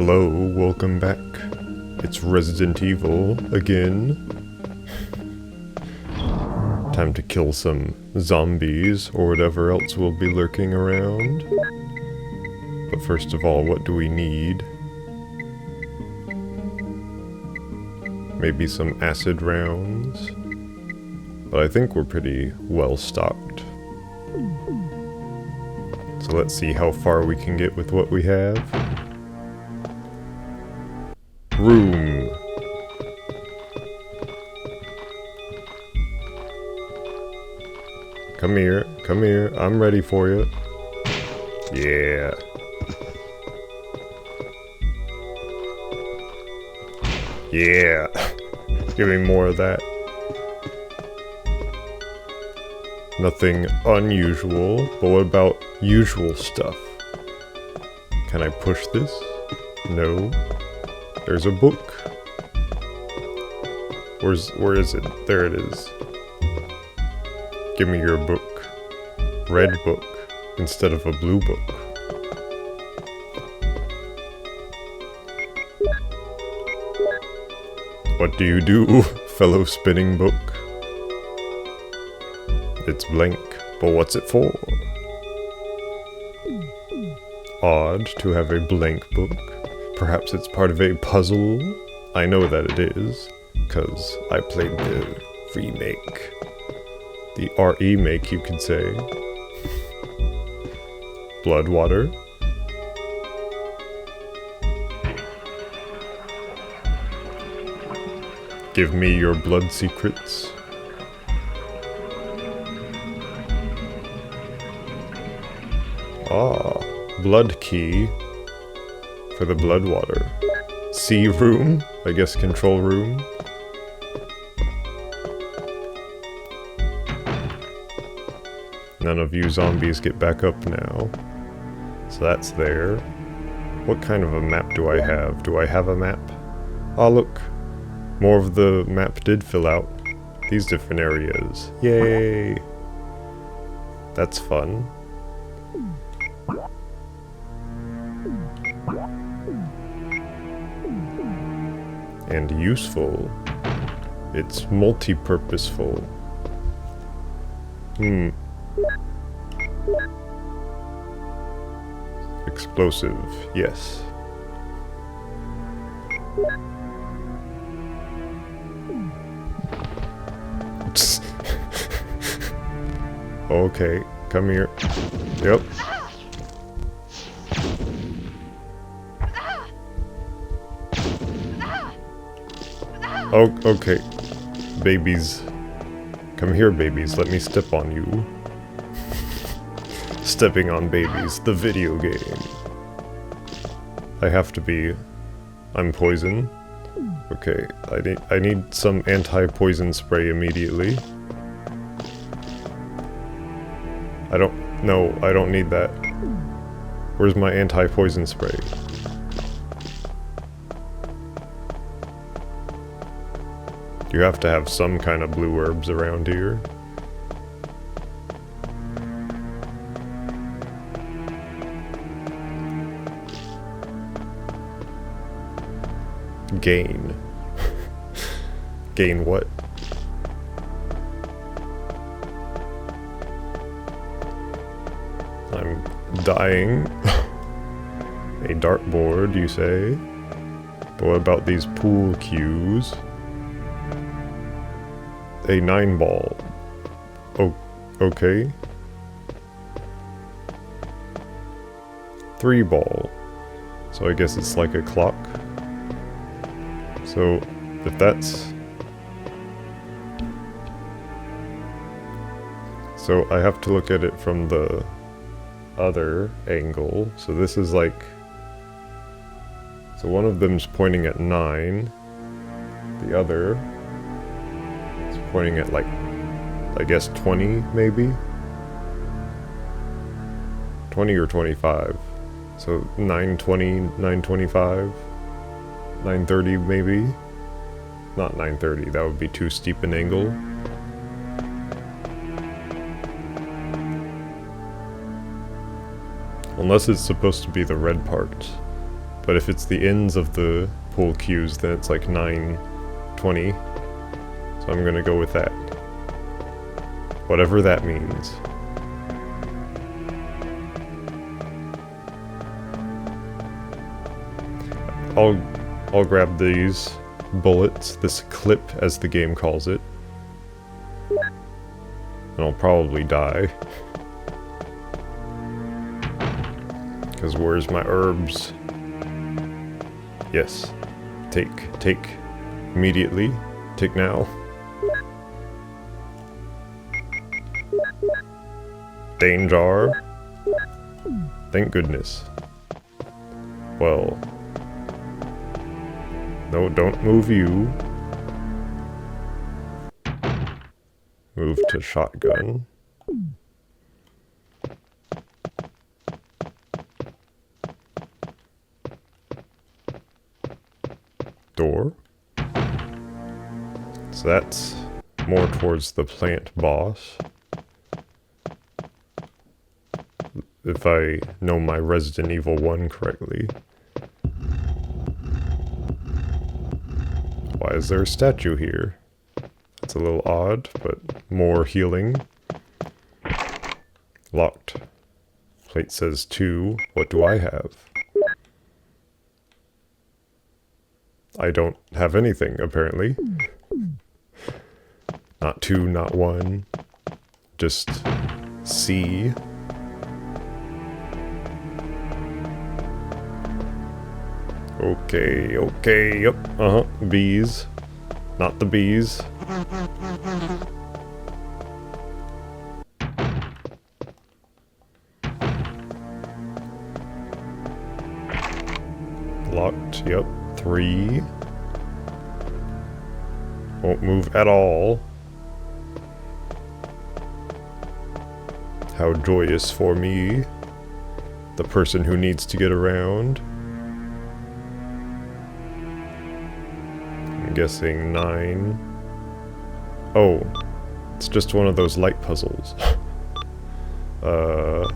Hello, welcome back. It's Resident Evil again. Time to kill some zombies or whatever else will be lurking around. But first of all, what do we need? Maybe some acid rounds. But I think we're pretty well stocked. So let's see how far we can get with what we have. Room. Come here, I'm ready for you. Yeah. Yeah. Give me more of that. Nothing unusual, but what about usual stuff? Can I push this? No. There's a book. Where is it? There it is. Give me your book. Red book instead of a blue book. What do you do, fellow spinning book? It's blank, but what's it for? Odd to have a blank book. Perhaps it's part of a puzzle? I know that it is, because I played the remake. The RE make, you could say. Blood water. Give me your blood secrets. Ah, blood key for the blood water. C room? I guess control room. None of you zombies get back up now. So that's there. What kind of a map do I have? Do I have a map? Oh look, more of the map did fill out. These different areas. Yay! That's fun. And useful. It's multi-purposeful. Explosive, yes. Okay, come here. Yep. Oh, okay. Babies. Come here, babies. Let me step on you. Stepping on babies, the video game. I have to be... I'm poison. Okay, I need some anti-poison spray immediately. I don't need that. Where's my anti-poison spray? You have to have some kind of blue herbs around here. Gain. Gain what? I'm dying. A dartboard, you say? But what about these pool cues? A 9-ball. Oh, okay. 3-ball. So I guess it's like a clock. So, if that's... So I have to look at it from the other angle. So this is like... So one of them's pointing at 9. The other... is pointing at like... I guess 20, maybe? 20 or 25. So 920, 925... 930 maybe? Not 930, that would be too steep an angle. Unless it's supposed to be the red part. But if it's the ends of the pool cues, then it's like 9:20. So I'm gonna go with that. Whatever that means. I'll grab these bullets, this clip as the game calls it. And I'll probably die. Cause where's my herbs? Yes. Take. Immediately. Take now. Danger. Thank goodness. Well. No, don't move you. Move to shotgun. Door. So that's more towards the plant boss. If I know my Resident Evil 1 correctly. Why is there a statue here? That's a little odd, but more healing. Locked. Plate says 2. What do I have? I don't have anything, apparently. Not 2, not 1. Just C. Okay, yep, bees. Not the bees. Locked, yep, 3. Won't move at all. How joyous for me. The person who needs to get around. I'm guessing 9. Oh, it's just one of those light puzzles. Well,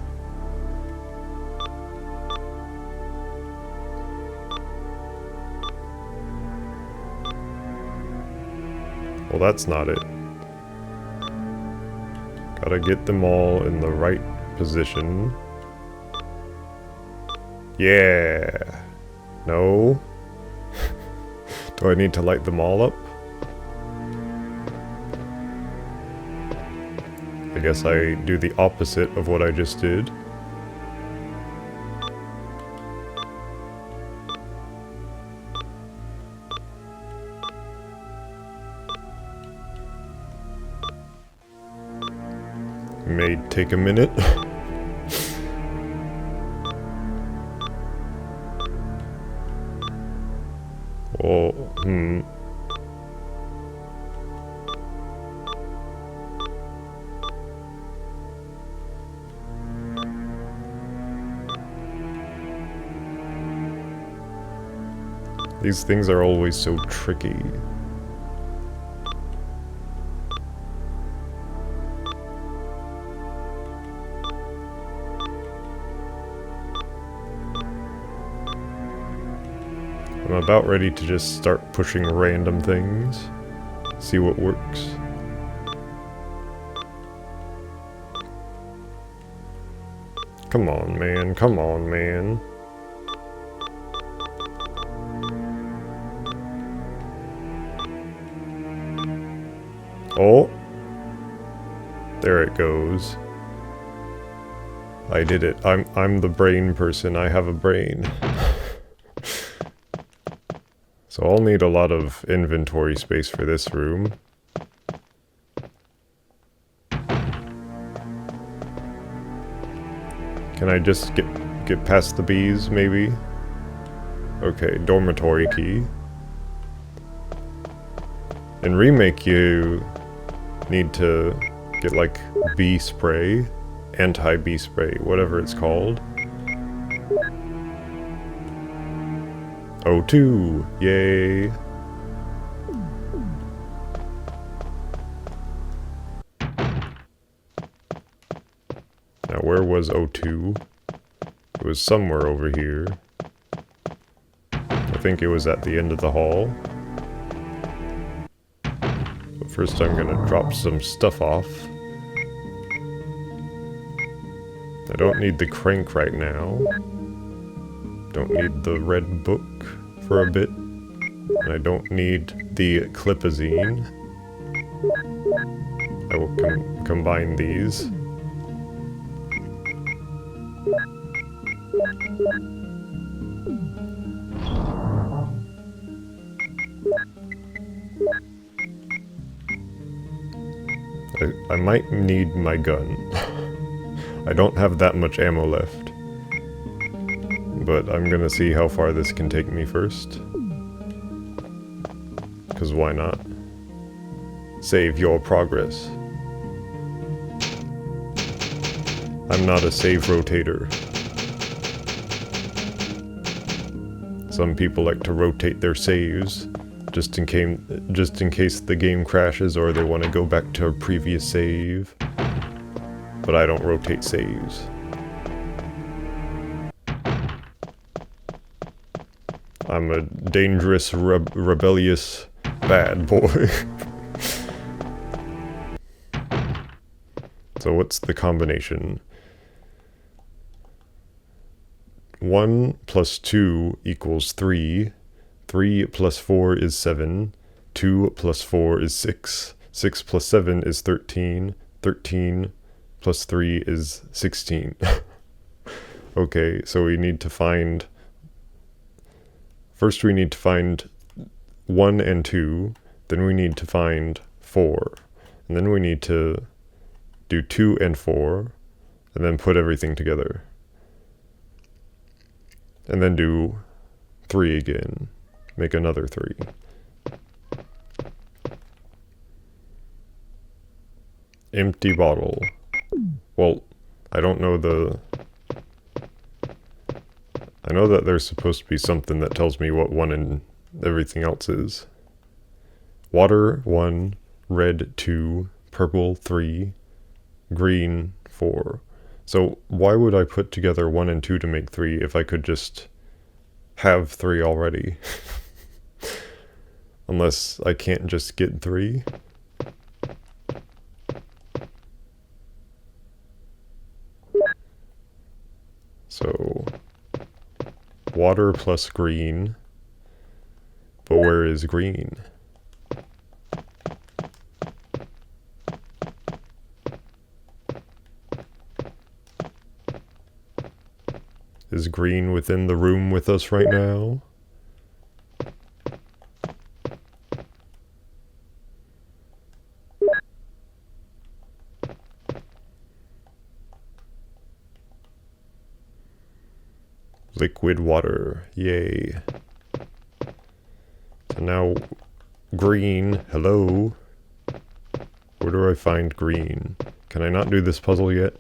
that's not it. Gotta get them all in the right position. Yeah. No. Do I need to light them all up? I guess I do the opposite of what I just did. May take a minute. Oh, These things are always so tricky. I'm about ready to just start pushing random things. See what works. Come on, man. Come on, man. Oh! There it goes. I did it. I'm the brain person. I have a brain. So I'll need a lot of inventory space for this room. Can I just get past the bees, maybe? Okay, dormitory key. In Remake, you need to get, like, bee spray, anti-bee spray, whatever it's called. O2, yay! Now where was O2? It was somewhere over here. think it was at the end of the hall. But first I'm gonna drop some stuff off. I don't need the crank right now. Don't need the red book for a bit. And I don't need the clipazine. I will combine these. I might need my gun. I don't have that much ammo left. But I'm gonna see how far this can take me first. Because why not? Save your progress. I'm not a save rotator. Some people like to rotate their saves, just in case the game crashes or they want to go back to a previous save. But I don't rotate saves. I'm a dangerous, rebellious, bad boy. So what's the combination? 1 plus 2 equals 3. 3 plus 4 is 7. 2 plus 4 is 6. 6 plus 7 is 13. 13 plus 3 is 16. Okay, so we need to find... First we need to find 1 and 2. Then we need to find 4. And then we need to do 2 and 4. And then put everything together. And then do 3 again. Make another 3. Empty bottle. Well, I don't know the... I know that there's supposed to be something that tells me what 1 and everything else is. Water 1, red 2, purple 3, green 4. So why would I put together 1 and 2 to make 3 if I could just have 3 already? Unless I can't just get 3. So, water plus green. But where is green? Is green within the room with us right now? Liquid water, yay. So now, green, hello? Where do I find green? Can I not do this puzzle yet?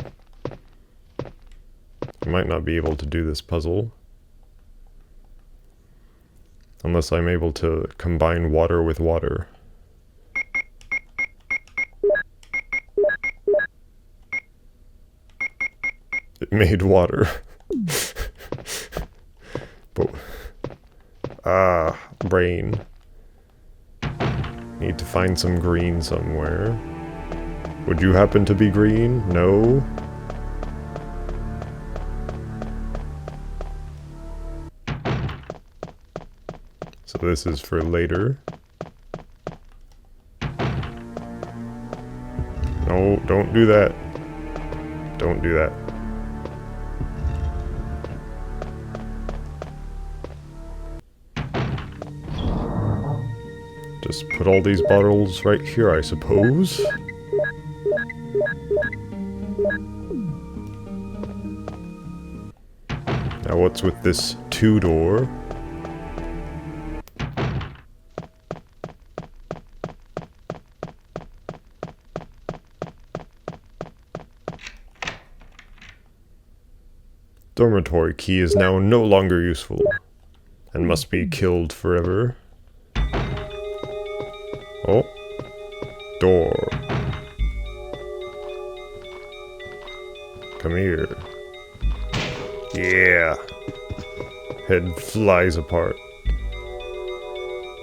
I might not be able to do this puzzle. Unless I'm able to combine water with water. It made water. But, brain. Need to find some green somewhere. Would you happen to be green? No? So this is for later. No, don't do that. Don't do that. Just put all these bottles right here, I suppose. Now what's with this 2-door? Dormitory key is now no longer useful, and must be killed forever. Oh. Door. Come here. Yeah. Head flies apart.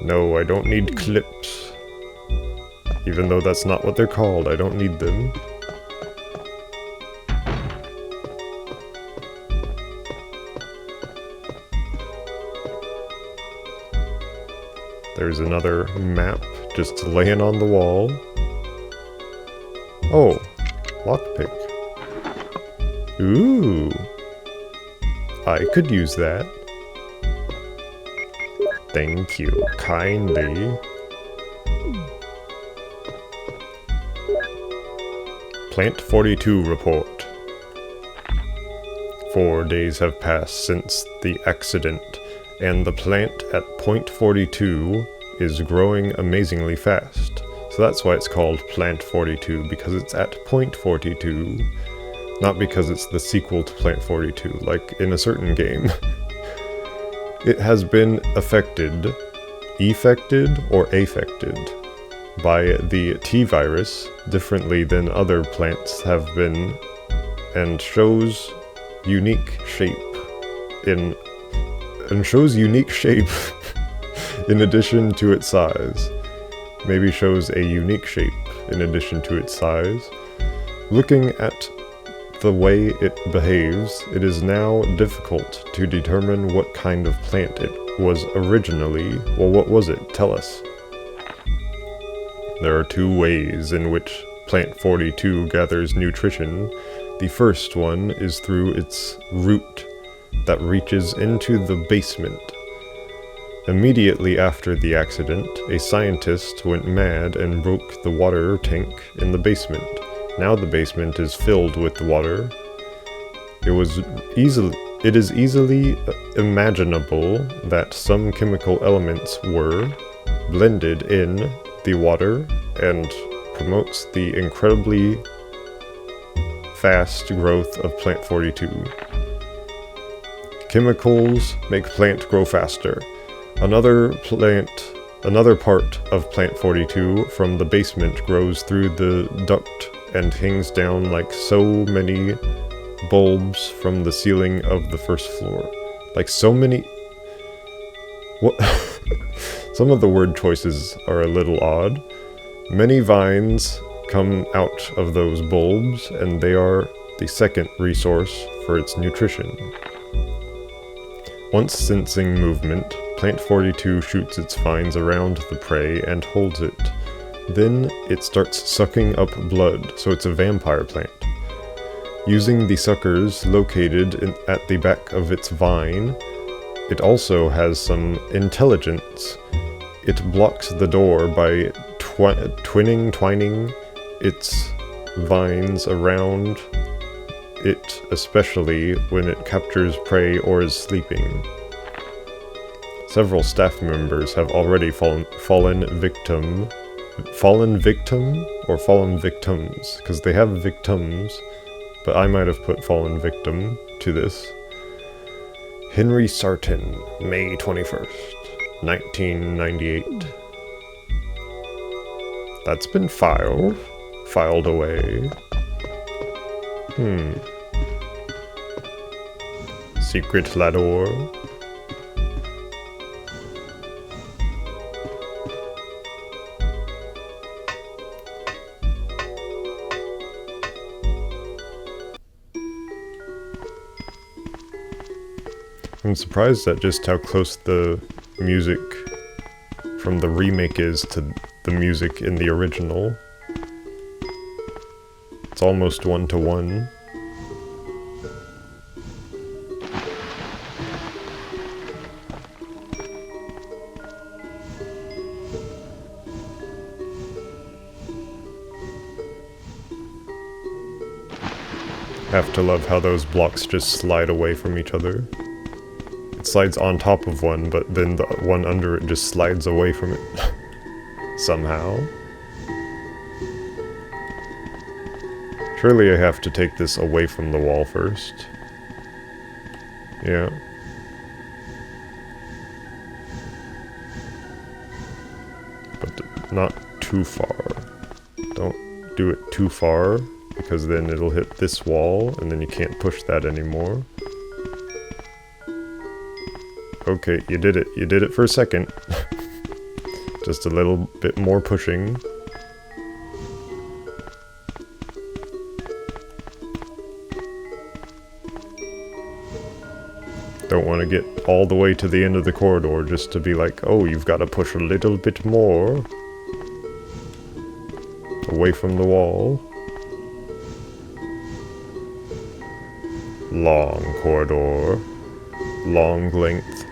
No, I don't need clips. Even though that's not what they're called, I don't need them. There's another map just laying on the wall. Oh, lockpick. Ooh. I could use that. Thank you, kindly. Plant 42 report. 4 days have passed since the accident, and the plant at point 42 is growing amazingly fast. So that's why it's called Plant 42, because it's at point 42, not because it's the sequel to Plant 42, like in a certain game. It has been affected, or affected, by the T-virus differently than other plants have been, and shows unique shape in addition to its size. Maybe shows a unique shape in addition to its size. Looking at the way it behaves, it is now difficult to determine what kind of plant it was originally. Well, what was it? Tell us. There are 2 ways in which Plant 42 gathers nutrition. The first one is through its root that reaches into the basement. Immediately after the accident, a scientist went mad and broke the water tank in the basement. Now the basement is filled with water. It is easily imaginable that some chemical elements were blended in the water and promotes the incredibly fast growth of Plant 42. Chemicals make plant grow faster. Another part of Plant 42 from the basement grows through the duct and hangs down like so many bulbs from the ceiling of the first floor. Like so many... What? Some of the word choices are a little odd. Many vines come out of those bulbs, and they are the second resource for its nutrition. Once sensing movement, Plant 42 shoots its vines around the prey and holds it. Then it starts sucking up blood, so it's a vampire plant. Using the suckers located at the back of its vine, it also has some intelligence. It blocks the door by twining its vines around it, especially when it captures prey or is sleeping. Several staff members have already fallen victim, because they have victims, but I might have put fallen victim to this. Henry Sarton, May 21st, 1998. That's been filed away. Secret ladder. I'm surprised at just how close the music from the remake is to the music in the original. It's almost 1-to-1. Have to love how those blocks just slide away from each other. It slides on top of one, but then the one under it just slides away from it. Somehow. Surely I have to take this away from the wall first. Yeah. But not too far. Don't do it too far, because then it'll hit this wall, and then you can't push that anymore. Okay, you did it. You did it for a second. Just a little bit more pushing. Don't want to get all the way to the end of the corridor just to be like, oh, you've got to push a little bit more away from the wall. Long corridor. Long length.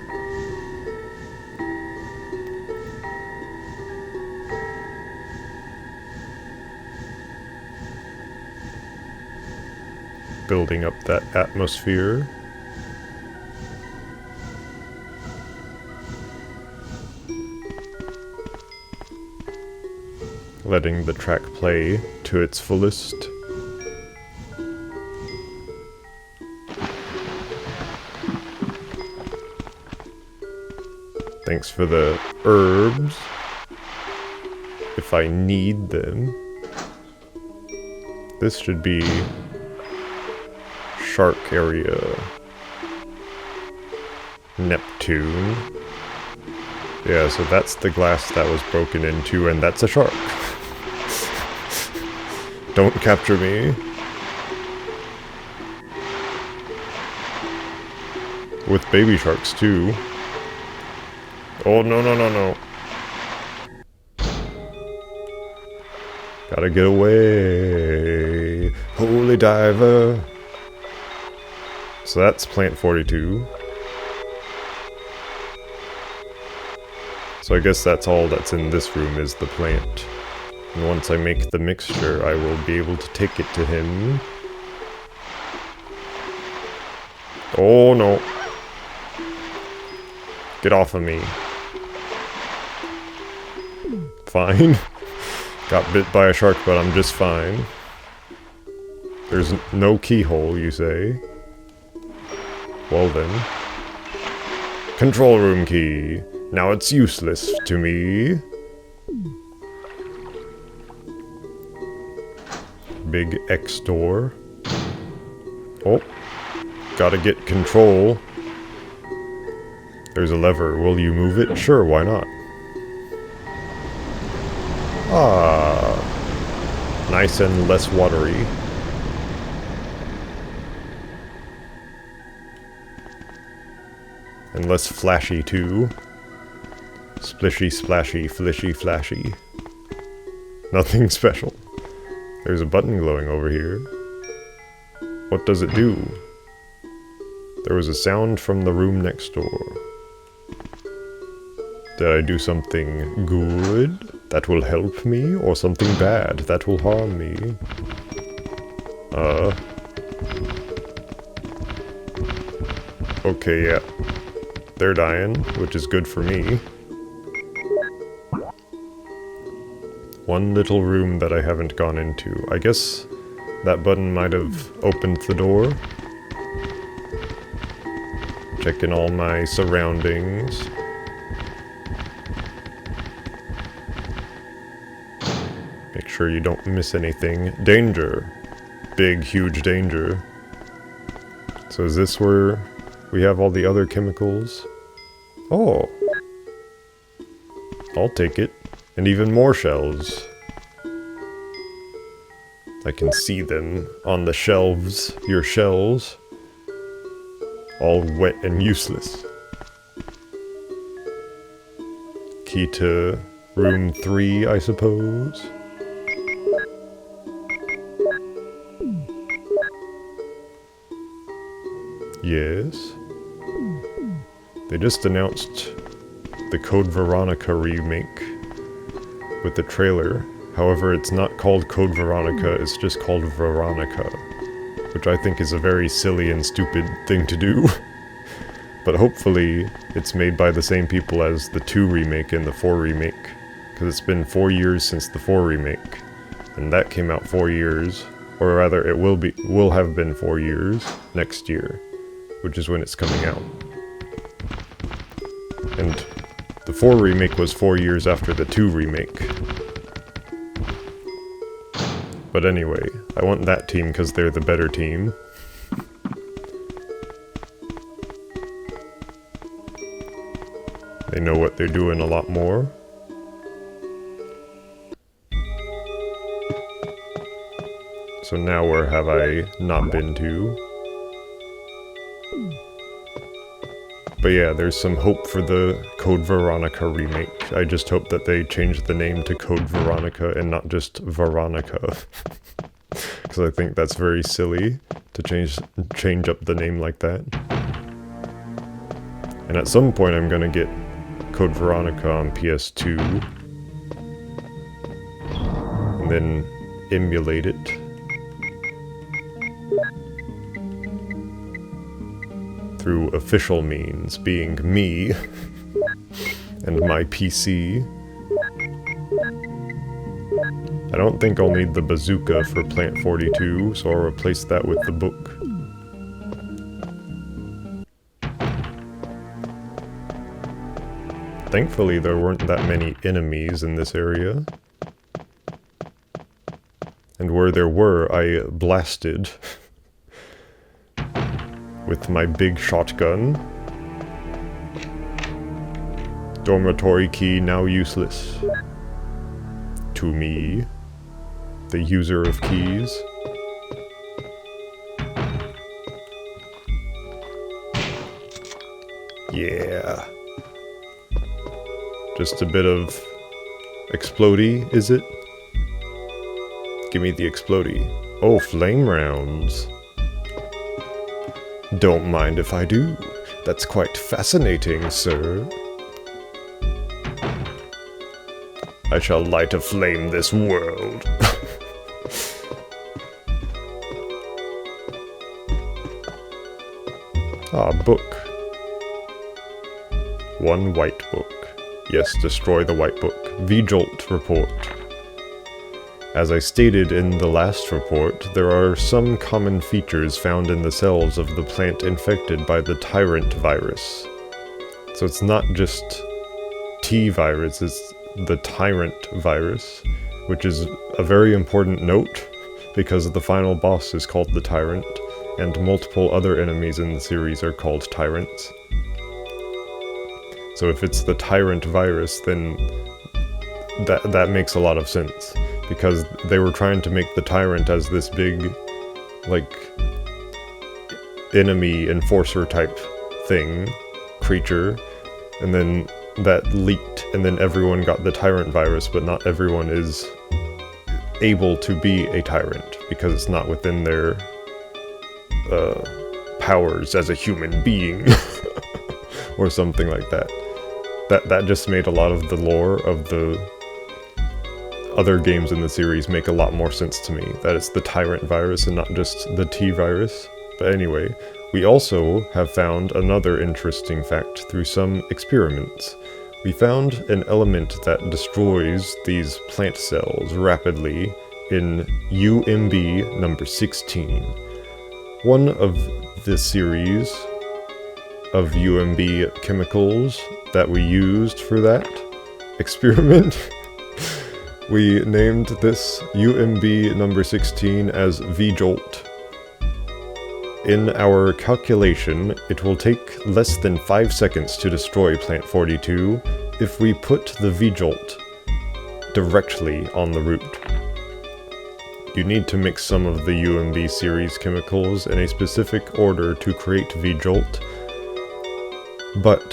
Building up that atmosphere. Letting the track play to its fullest. Thanks for the herbs, if I need them. This should be shark area. Neptune. Yeah, so that's the glass that was broken into, and that's a shark. Don't capture me. With baby sharks, too. Oh, no, no, no, no. Gotta get away. Holy diver. So that's plant 42. So I guess that's all that's in this room is the plant. And once I make the mixture, I will be able to take it to him. Oh no. Get off of me. Fine. Got bit by a shark, but I'm just fine. There's no keyhole, you say? Well then. Control room key. Now it's useless to me. Big X door. Oh. Gotta get control. There's a lever. Will you move it? Sure, why not? Ah. Nice and less watery. And less flashy, too. Splishy, splashy, flishy, flashy. Nothing special. There's a button glowing over here. What does it do? There was a sound from the room next door. Did I do something good that will help me, or something bad that will harm me? Okay, yeah. They're dying, which is good for me. One little room that I haven't gone into. I guess that button might have opened the door. Checking all my surroundings. Make sure you don't miss anything. Danger! Big, huge danger. So is this where we have all the other chemicals? Oh! I'll take it. And even more shells. I can see them on the shelves. Your shells. All wet and useless. Key to room 3, I suppose. Yes. They just announced the Code Veronica remake with the trailer. However, it's not called Code Veronica, it's just called Veronica. Which I think is a very silly and stupid thing to do. But hopefully, it's made by the same people as the 2 remake and the 4 remake. Because it's been 4 years since the 4 remake. And that came out 4 years. Or rather, it will have been 4 years next year. Which is when it's coming out. And the 4 remake was 4 years after the 2 remake. But anyway, I want that team because they're the better team. They know what they're doing a lot more. So now where have I not been to? But yeah, there's some hope for the Code Veronica remake. I just hope that they change the name to Code Veronica and not just Veronica. Because I think that's very silly to change up the name like that. And at some point I'm gonna get Code Veronica on PS2. And then emulate it. Through official means, being me and my PC. I don't think I'll need the bazooka for Plant 42, so I'll replace that with the book. Thankfully, there weren't that many enemies in this area. And where there were, I blasted with my big shotgun. Dormitory key now useless. To me, the user of keys. Yeah. Just a bit of explodey, is it? Give me the explodey. Oh, flame rounds. Don't mind if I do. That's quite fascinating, sir. I shall light aflame this world. Ah, book. One white book. Yes, destroy the white book. V-Jolt report. As I stated in the last report, there are some common features found in the cells of the plant infected by the Tyrant virus. So it's not just T-virus, it's the Tyrant virus, which is a very important note, because the final boss is called the Tyrant, and multiple other enemies in the series are called Tyrants. So if it's the Tyrant virus, then that makes a lot of sense. Because they were trying to make the Tyrant as this big, like, enemy enforcer type thing, creature, and then that leaked, and then everyone got the Tyrant virus, but not everyone is able to be a Tyrant, because it's not within their powers as a human being, or something like that. That just made a lot of the lore of the other games in the series make a lot more sense to me, that it's the Tyrant virus and not just the T virus. But anyway, we also have found another interesting fact through some experiments. We found an element that destroys these plant cells rapidly in UMB number 16. One of the series of UMB chemicals that we used for that experiment we named this UMB number 16 as V-Jolt. In our calculation, it will take less than 5 seconds to destroy Plant 42 if we put the V-Jolt directly on the root. You need to mix some of the UMB series chemicals in a specific order to create V-Jolt, but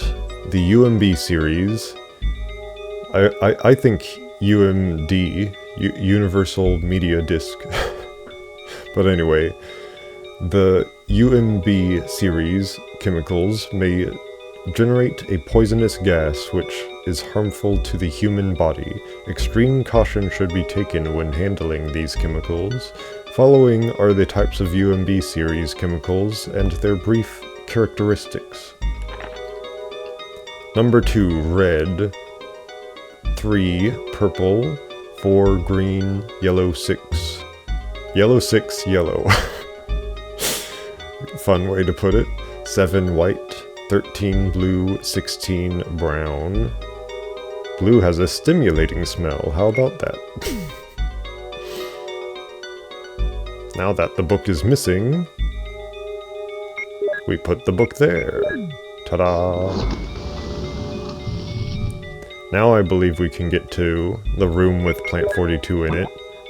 the UMB series, I think UMD, Universal Media Disc. But anyway, the UMB series chemicals may generate a poisonous gas which is harmful to the human body. Extreme caution should be taken when handling these chemicals. Following are the types of UMB series chemicals and their brief characteristics. Number 2, red. 3, purple. 4, green. Yellow, 6. Yellow, 6, yellow. Fun way to put it. 7, white. 13, blue. 16, brown. Blue has a stimulating smell. How about that? Now that the book is missing, we put the book there. Ta-da! Now I believe we can get to the room with Plant 42 in it.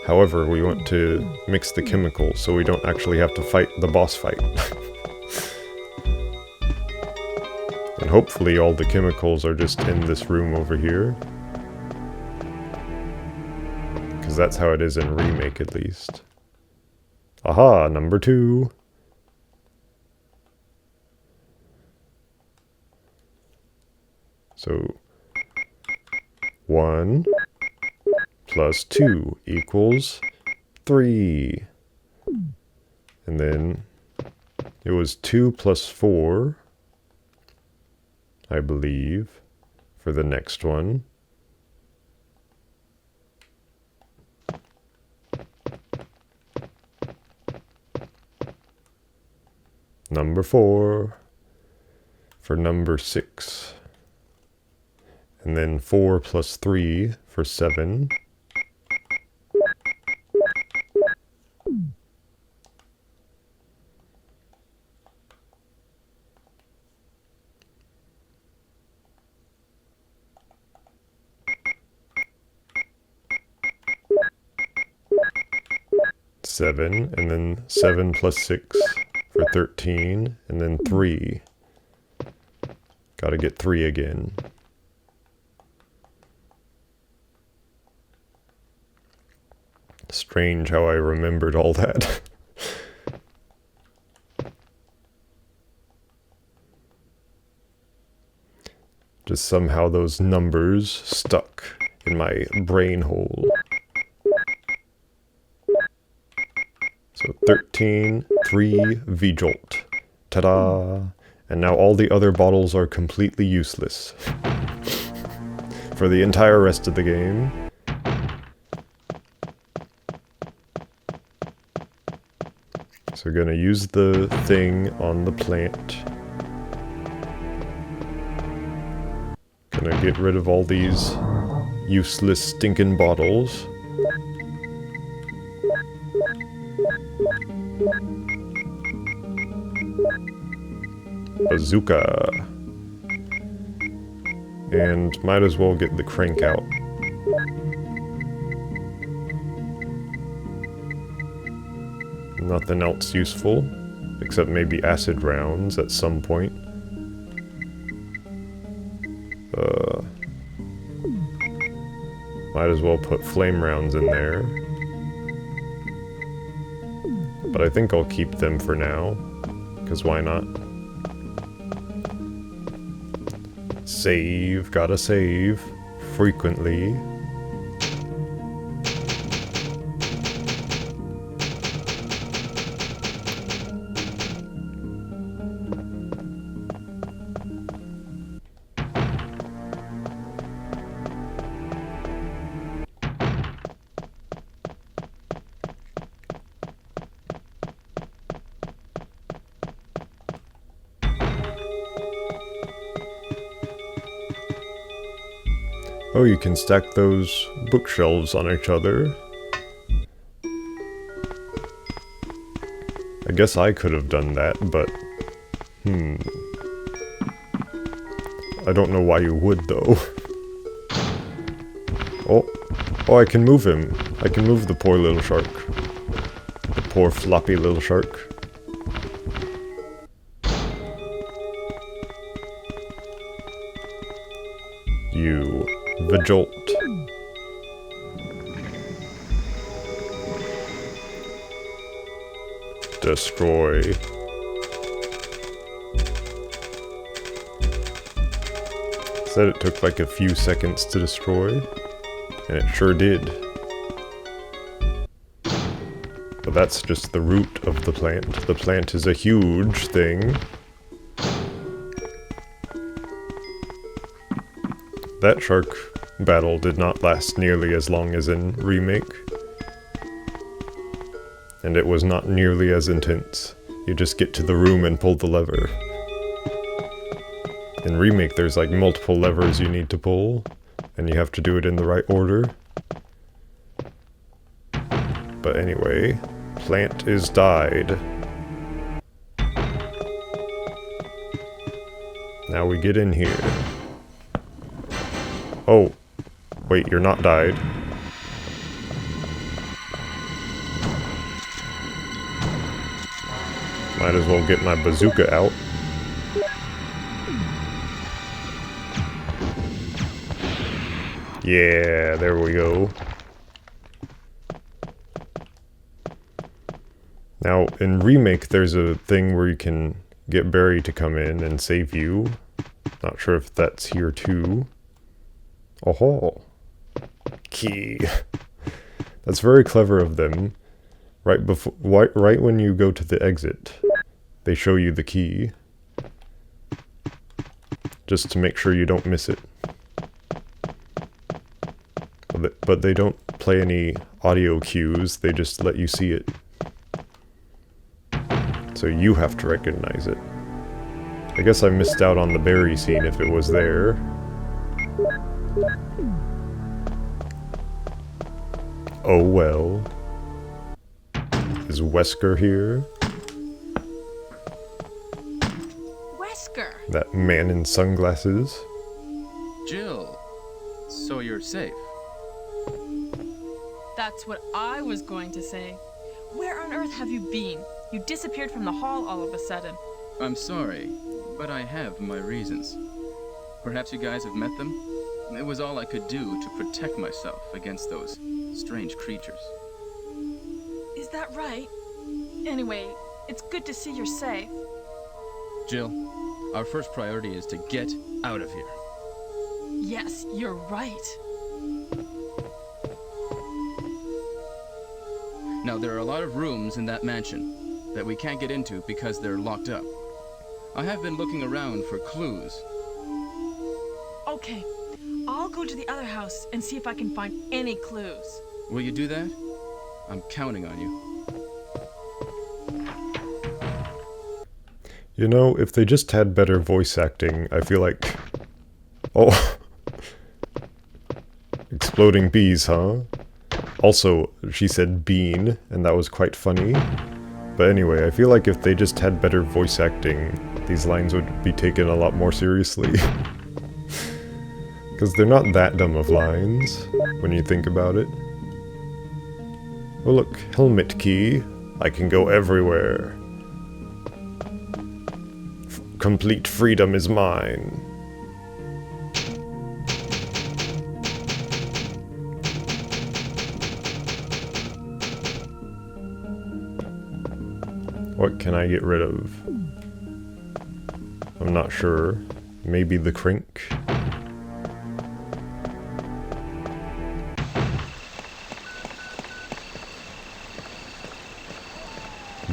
However, we want to mix the chemicals so we don't actually have to fight the boss fight. And hopefully all the chemicals are just in this room over here. Because that's how it is in Remake, at least. Aha, number 2. So, 1 plus 2 equals 3. And then it was 2 plus 4, I believe, for the next one. Number 4 for number 6. And then 4 plus 3 for 7. Seven, and then 7 plus 6 for 13, and then 3. Gotta get 3 again. Strange how I remembered all that. Just somehow those numbers stuck in my brain hole. So 13, 3, V-Jolt. Ta-da! And now all the other bottles are completely useless. For the entire rest of the game. So we're gonna use the thing on the plant. Gonna get rid of all these useless stinking bottles. Bazooka. And might as well get the crank out. Nothing else useful, except maybe acid rounds at some point. Might as well put flame rounds in there. But I think I'll keep them for now, because why not? Save, gotta save, frequently. Oh, you can stack those bookshelves on each other. I guess I could have done that, but... I don't know why you would, though. Oh, I can move him. I can move the poor little shark. The poor floppy little shark. You... V-Jolt. Destroy. Said it took like a few seconds to destroy, and it sure did. But that's just the root of the plant. The plant is a huge thing. That shark battle did not last nearly as long as in Remake. And it was not nearly as intense. You just get to the room and pull the lever. In Remake there's like multiple levers you need to pull, and you have to do it in the right order. But anyway, plant is died. Now we get in here. Oh, wait, you're not died. Might as well get my bazooka out. Yeah, there we go. Now, in Remake, there's a thing where you can get Barry to come in and save you. Not sure if that's here too. Oh, key. That's very clever of them. Right when you go to the exit, they show you the key. Just to make sure you don't miss it. But they don't play any audio cues, they just let you see it. So you have to recognize it. I guess I missed out on the Barry scene if it was there. Oh well. Is Wesker here? Wesker! That man in sunglasses? Jill, so you're safe. That's what I was going to say. Where on earth have you been? You disappeared from the hall all of a sudden. I'm sorry, but I have my reasons. Perhaps you guys have met them? It was all I could do to protect myself against those strange creatures. Is that right? Anyway, it's good to see you're safe. Jill, our first priority is to get out of here. Yes, you're right. Now, there are a lot of rooms in that mansion that we can't get into because they're locked up. I have been looking around for clues. Okay, I'll go to the other house and see if I can find any clues. Will you do that? I'm counting on you. You know, if they just had better voice acting, I feel like... Oh! Exploding bees, huh? Also, she said bean, and that was quite funny. But anyway, I feel like if they just had better voice acting, these lines would be taken a lot more seriously. Because they're not that dumb of lines, when you think about it. Oh look, helmet key. I can go everywhere. Complete freedom is mine. What can I get rid of? I'm not sure. Maybe the crink?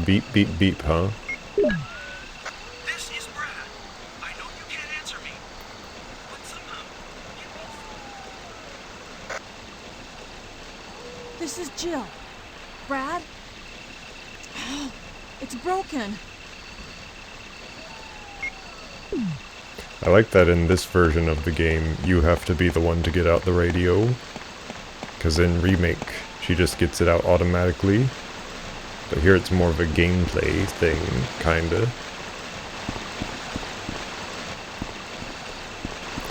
Beep, beep, beep, huh? This is Brad. I know you can't answer me, but somehow you This is Jill. Brad? It's broken. I like that in this version of the game, you have to be the one to get out the radio. Because in Remake, she just gets it out automatically. But here it's more of a gameplay thing, kinda.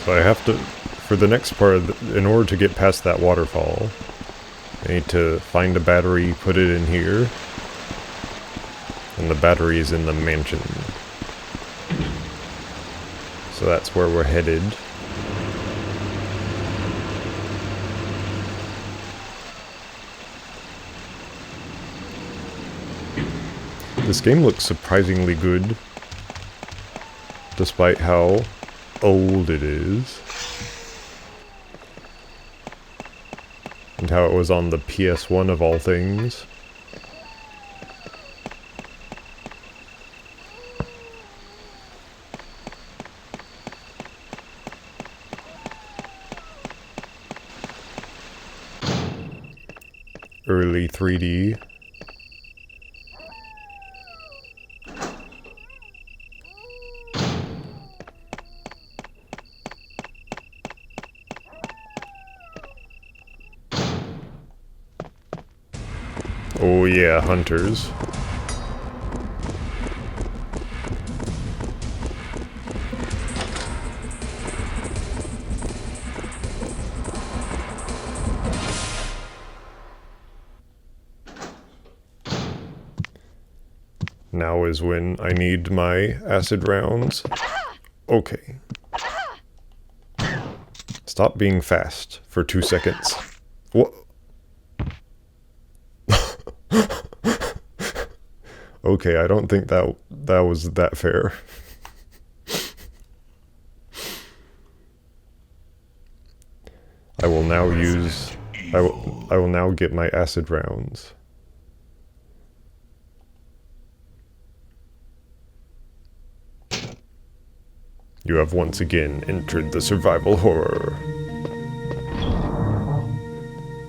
So I have to, for the next part, in order to get past that waterfall, I need to find a battery, put it in here, and the battery is in the mansion. So that's where we're headed. This game looks surprisingly good, despite how old it is. And how it was on the PS1 of all things. Early 3D. Oh yeah, hunters. Now is when I need my acid rounds. Okay. Stop being fast for 2 seconds. What? Okay, I don't think that was that fair. I will now use... I will now get my acid rounds. You have once again entered the survival horror.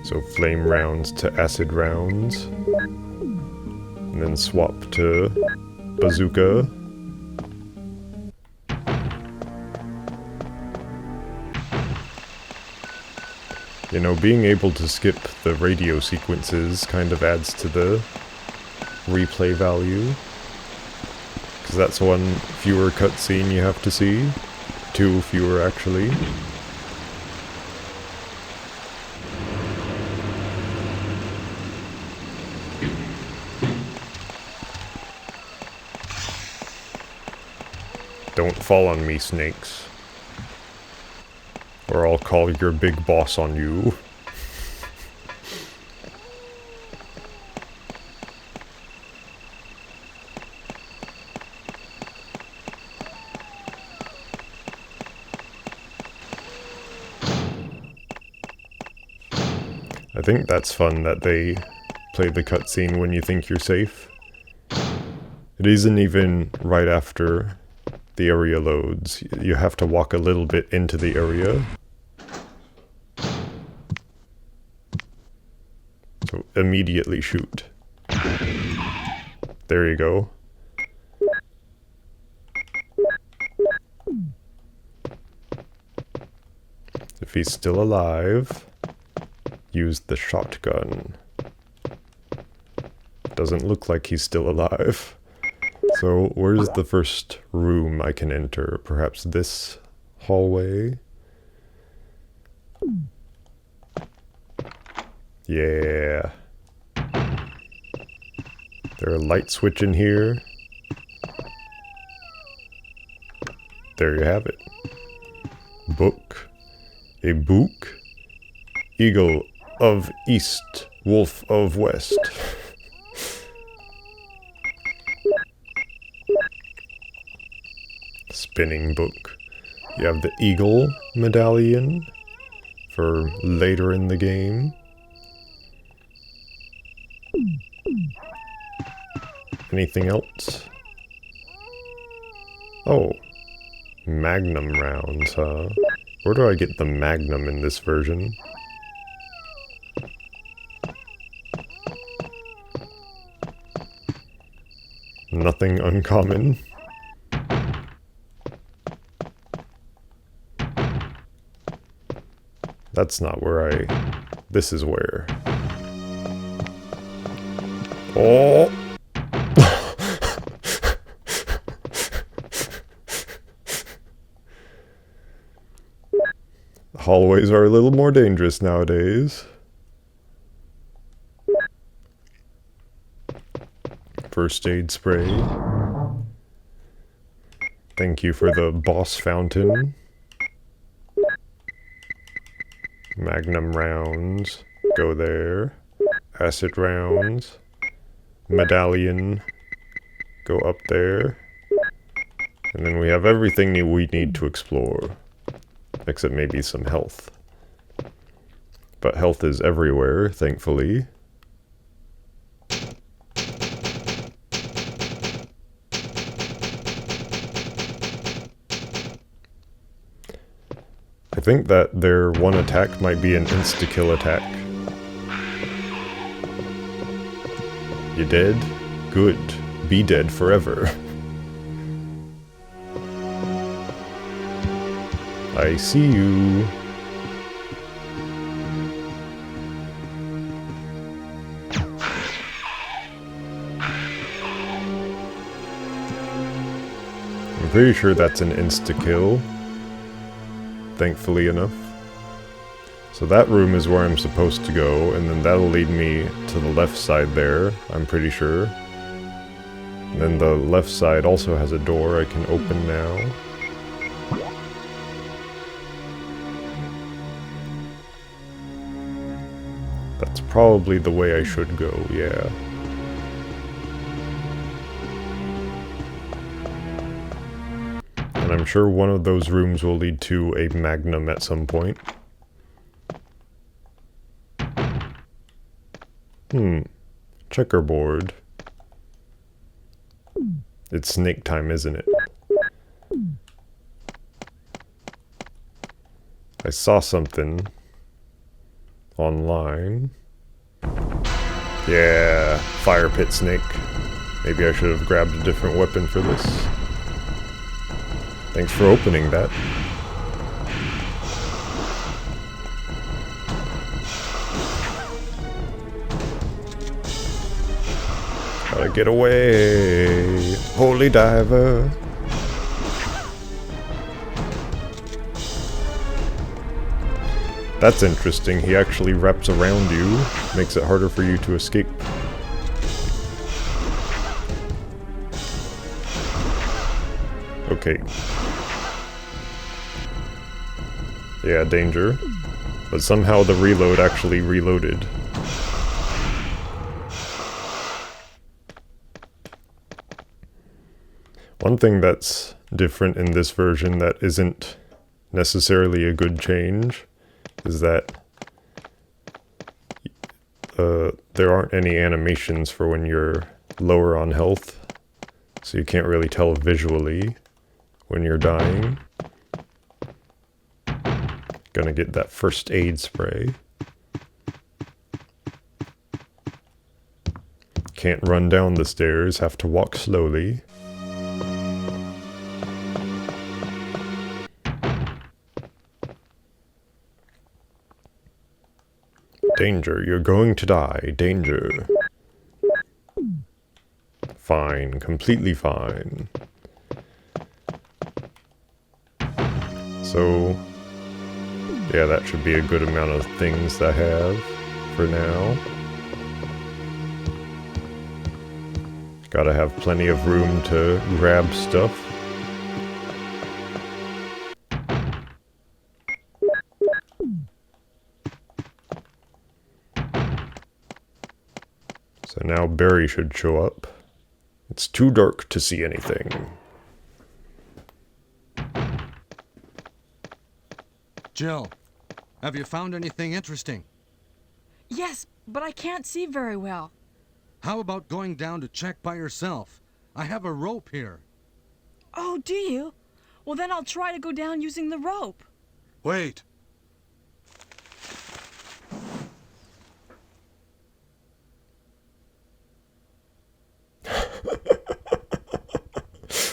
So flame rounds to acid rounds. And then swap to bazooka. You know, being able to skip the radio sequences kind of adds to the replay value. Because that's one fewer cutscene you have to see. 2 fewer, actually. Don't fall on me, snakes. Or I'll call your big boss on you. I think that's fun that they play the cutscene when you think you're safe. It isn't even right after the area loads. You have to walk a little bit into the area. So immediately shoot. There you go. If he's still alive, use the shotgun. Doesn't look like he's still alive. So, where's the first room I can enter? Perhaps this hallway? Yeah. There a light switch in here? There you have it. Book. A book. Eagle of East, Wolf of West. Spinning book. You have the eagle medallion for later in the game. Anything else? Oh, Magnum rounds, huh? Where do I get the Magnum in this version? Nothing uncommon. That's not where I... This is where... Oh! Hallways are a little more dangerous nowadays. First aid spray. Thank you for the boss fountain. Magnum rounds. Go there. Acid rounds. Medallion. Go up there. And then we have everything we need to explore. Except maybe some health. But health is everywhere, thankfully. I think that their one attack might be an insta-kill attack. You dead? Good. Be dead forever. I see you. I'm pretty sure that's an insta-kill. Thankfully enough. So that room is where I'm supposed to go, and then that'll lead me to the left side there, I'm pretty sure. Then the left side also has a door I can open now. That's probably the way I should go, yeah. And I'm sure one of those rooms will lead to a Magnum at some point. Checkerboard. It's snake time, isn't it? I saw something online. Yeah, fire pit snake. Maybe I should have grabbed a different weapon for this. Thanks for opening that. Gotta get away, holy diver. That's interesting, he actually wraps around you, makes it harder for you to escape. Okay. Yeah, danger. But somehow the reload actually reloaded. One thing that's different in this version that isn't necessarily a good change is that there aren't any animations for when you're lower on health, so you can't really tell visually when you're dying. Gonna get that first aid spray. Can't run down the stairs, have to walk slowly. Danger, you're going to die. Danger. Fine, completely fine. So, yeah, that should be a good amount of things I have for now. Gotta have plenty of room to grab stuff. So now Barry should show up. It's too dark to see anything. Jill, have you found anything interesting? Yes, but I can't see very well. How about going down to check by yourself? I have a rope here. Oh, do you? Well, then I'll try to go down using the rope. Wait.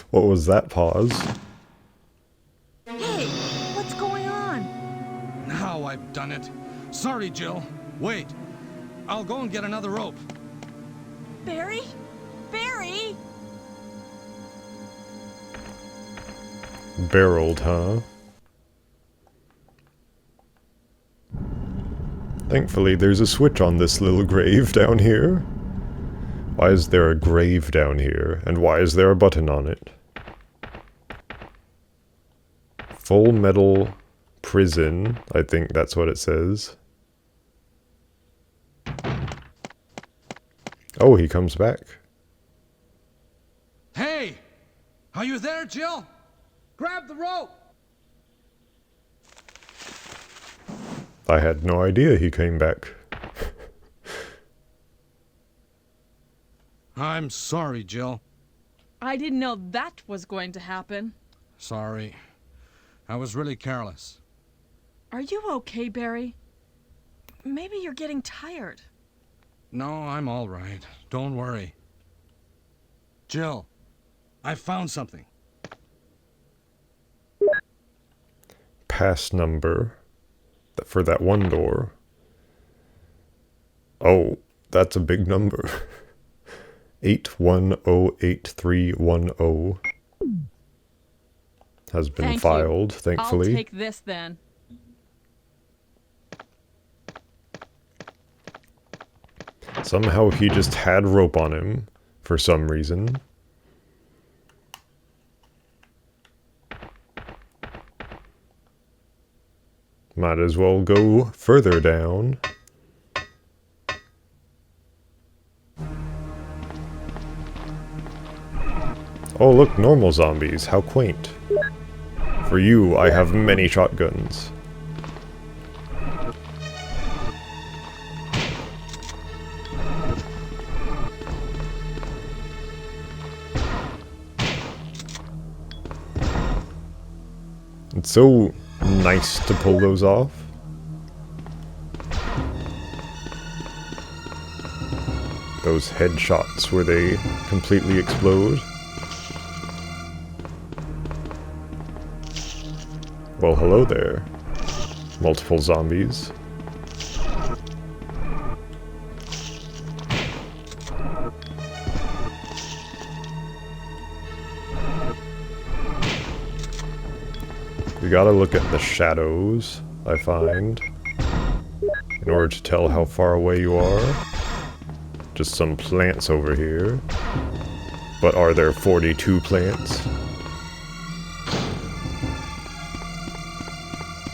What was that pause? Hey, what's going on? Now I've done it. Sorry, Jill. Wait. I'll go and get another rope. Barry? Barry? Barreled, huh? Thankfully, there's a switch on this little grave down here. Why is there a grave down here? And why is there a button on it? Full Metal Prison, I think that's what it says. Oh, he comes back. Hey! Are you there, Jill? Grab the rope! I had no idea he came back. I'm sorry, Jill. I didn't know that was going to happen. Sorry. I was really careless. Are you okay, Barry? Maybe you're getting tired. No, I'm all right. Don't worry. Jill, I found something. Pass number for that one door. Oh, that's a big number. 8108310 has been Thank filed, you. thankfully. I'll take this then. Somehow he just had rope on him for some reason. Might as well go further down. Oh look, normal zombies, how quaint. For you, I have many shotguns. It's so nice to pull those off. Those headshots where they completely explode. Well, hello there. Multiple zombies. You gotta look at the shadows, I find, in order to tell how far away you are. Just some plants over here. But are there 42 plants?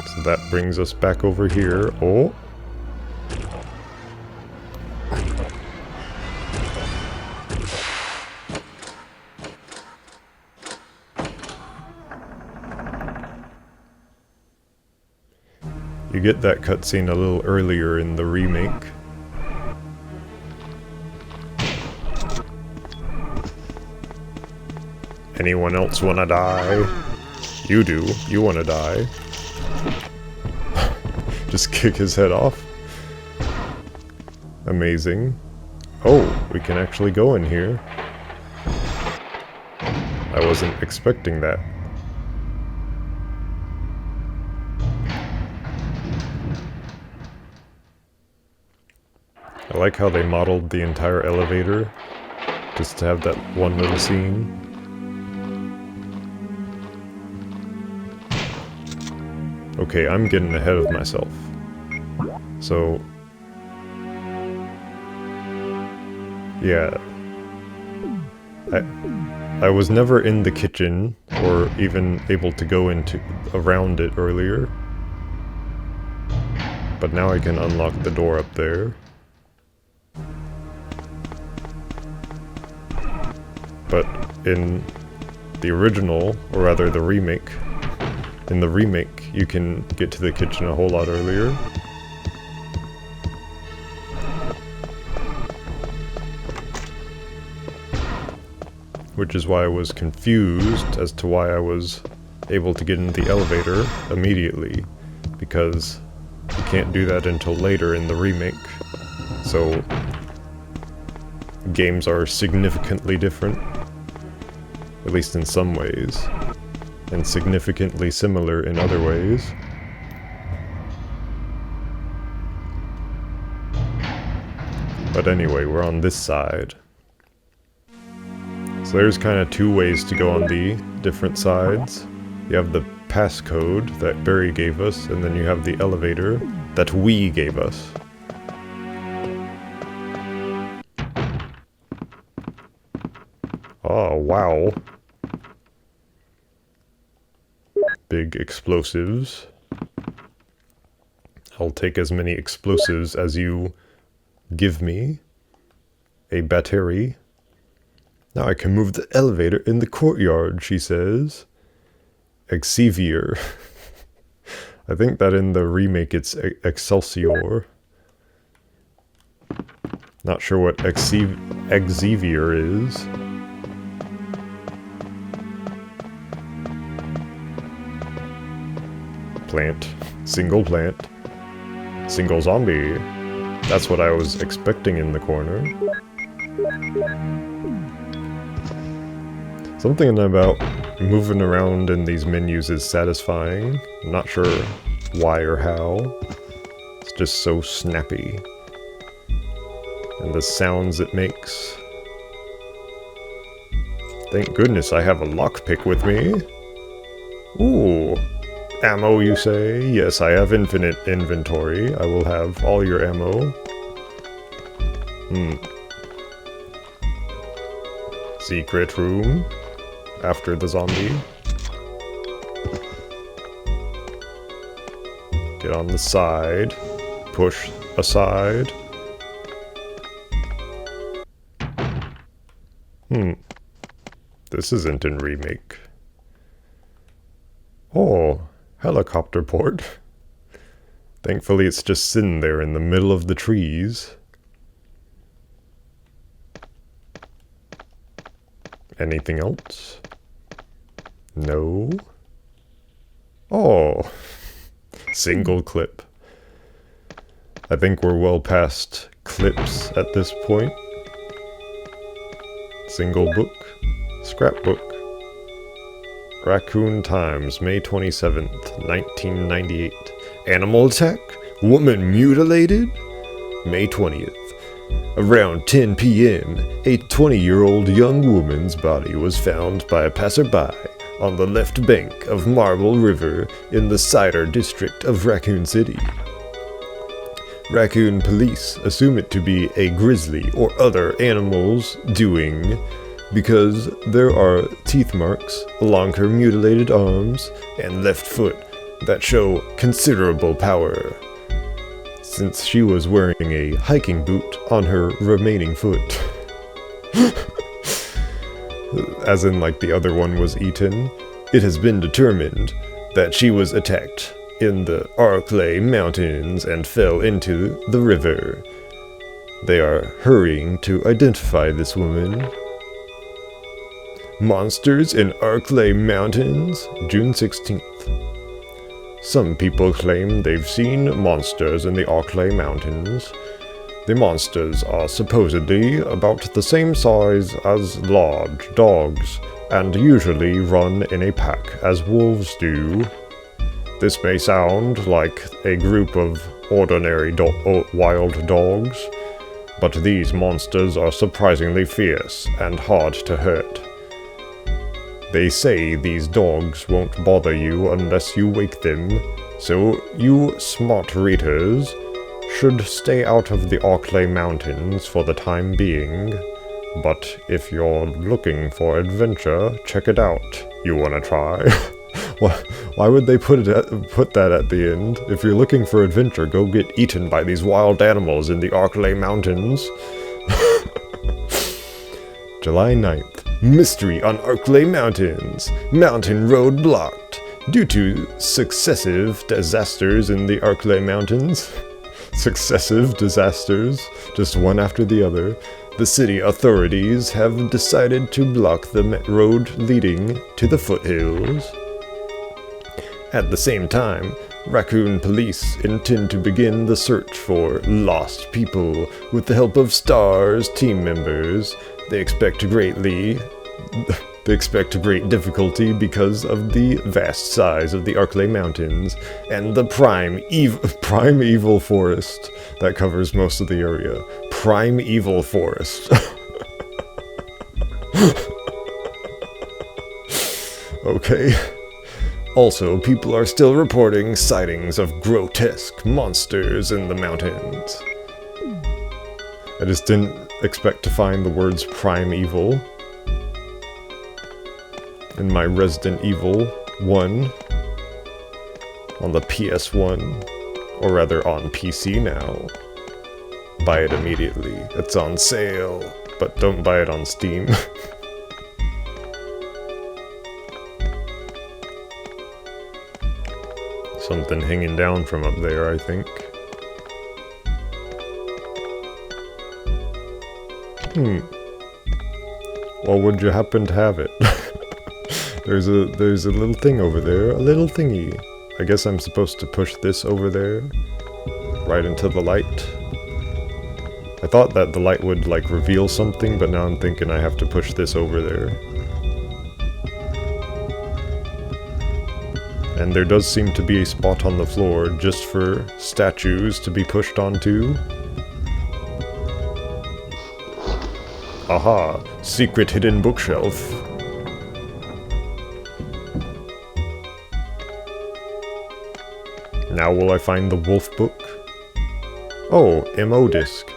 So that brings us back over here. Oh! You get that cutscene a little earlier in the remake. Anyone else wanna die? You do. You wanna die. Just kick his head off. Amazing. Oh, we can actually go in here. I wasn't expecting that. I like how they modeled the entire elevator, just to have that one little scene. Okay, I'm getting ahead of myself. So... yeah. I was never in the kitchen, or even able to go around it earlier. But now I can unlock the door up there. But in the original, or rather the remake, in the remake you can get to the kitchen a whole lot earlier. Which is why I was confused as to why I was able to get in the elevator immediately, because you can't do that until later in the remake. So games are significantly different, at least in some ways, and significantly similar in other ways. But anyway, we're on this side. So there's kind of two ways to go on the different sides. You have the passcode that Barry gave us, and then you have the elevator that we gave us. Oh, wow. Big explosives. I'll take as many explosives as you give me. A battery. Now I can move the elevator in the courtyard, she says. Excelsior. I think that in the remake it's Excelsior. Not sure what Excelsior is. Plant. Single plant. Single zombie. That's what I was expecting in the corner. Something about moving around in these menus is satisfying. I'm not sure why or how. It's just so snappy. And the sounds it makes. Thank goodness I have a lockpick with me. Ooh. Ammo, you say? Yes, I have infinite inventory. I will have all your ammo. Secret room. After the zombie. Get on the side. Push aside. This isn't in remake. Oh, helicopter port. Thankfully it's just sitting there in the middle of the trees. Anything else? No. Oh. Single clip. I think we're well past clips at this point. Single book. Scrapbook. Raccoon Times, May 27th, 1998. Animal attack? Woman mutilated? May 20th. Around 10 p.m., a 20-year-old young woman's body was found by a passerby on the left bank of Marble River in the Cider district of Raccoon City. Raccoon police assume it to be a grizzly or other animal's doing because there are teeth marks along her mutilated arms and left foot that show considerable power, since she was wearing a hiking boot on her remaining foot. As in, like, the other one was eaten. It has been determined that she was attacked in the Arklay Mountains and fell into the river. They are hurrying to identify this woman. Monsters in Arklay Mountains, June 16th. Some people claim they've seen monsters in the Arklay Mountains. The monsters are supposedly about the same size as large dogs, and usually run in a pack as wolves do. This may sound like a group of ordinary wild dogs, but these monsters are surprisingly fierce and hard to hurt. They say these dogs won't bother you unless you wake them, so you smart readers should stay out of the Arklay Mountains for the time being. But if you're looking for adventure, check it out. You wanna try? Why would they put that at the end? If you're looking for adventure, go get eaten by these wild animals in the Arklay Mountains. July 9th. Mystery on Arklay Mountains. Mountain road blocked. Due to successive disasters in the Arklay Mountains. Successive disasters, just one after the other. The city authorities have decided to block the road leading to the foothills. At the same time, Raccoon police intend to begin the search for lost people with the help of STARS team members. They expect great difficulty because of the vast size of the Arklay Mountains and the primeval forest that covers most of the area. Primeval forest. Okay. Also, people are still reporting sightings of grotesque monsters in the mountains. I just didn't expect to find the words primeval in my Resident Evil 1 on the PS1, or rather on PC now. Buy it immediately. It's on sale, but don't buy it on Steam. Something hanging down from up there, I think. Well, would you happen to have it? There's a little thing over there, a little thingy. I guess I'm supposed to push this over there, right into the light. I thought that the light would, like, reveal something, but now I'm thinking I have to push this over there. And there does seem to be a spot on the floor just for statues to be pushed onto. Aha! Secret hidden bookshelf. Now will I find the wolf book? Oh, MO disc.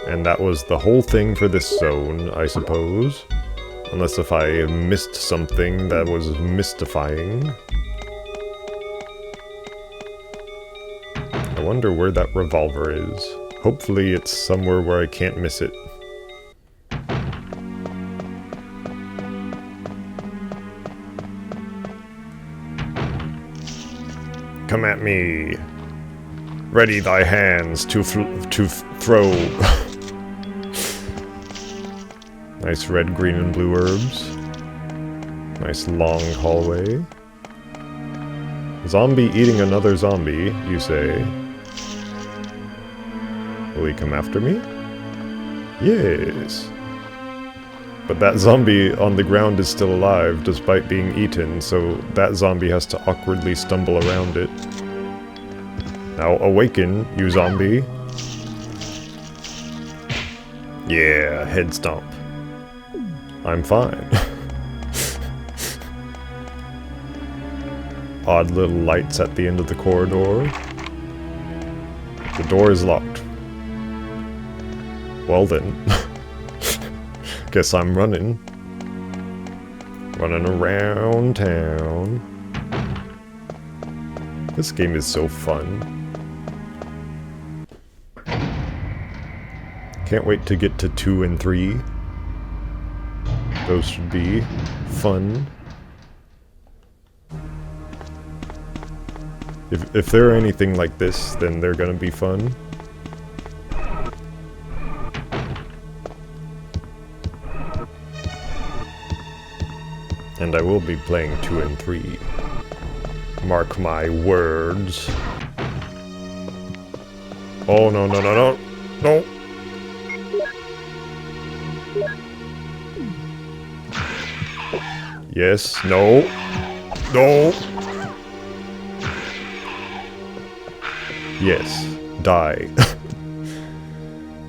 And that was the whole thing for this zone, I suppose. Unless if I missed something that was mystifying. I wonder where that revolver is. Hopefully it's somewhere where I can't miss it. Come at me. Ready thy hands to throw. Nice red, green, and blue herbs. Nice long hallway. Zombie eating another zombie, you say? Will he come after me? Yes. But that zombie on the ground is still alive, despite being eaten, so that zombie has to awkwardly stumble around it. Now awaken, you zombie. Yeah, head stomp. I'm fine. Odd little lights at the end of the corridor. The door is locked. Well then. Guess I'm running. Running around town. This game is so fun. Can't wait to get to 2 and 3. Those should be fun. If they're anything like this, then they're gonna be fun. And I will be playing 2 and 3. Mark my words. Oh, no, no, no, no. No. Yes, no. No. Yes, die.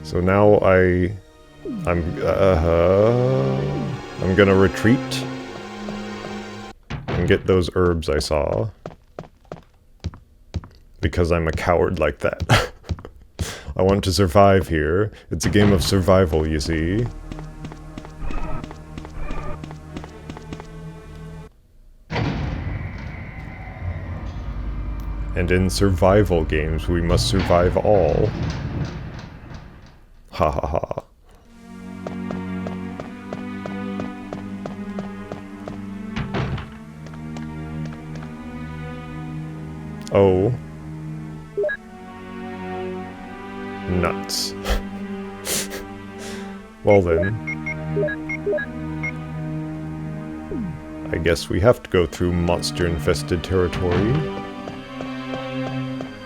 So now I'm gonna retreat and get those herbs I saw, because I'm a coward like that. I want to survive here. It's a game of survival, you see. And in survival games, we must survive all. Ha ha ha. Oh. Nuts. Well then. I guess we have to go through monster-infested territory.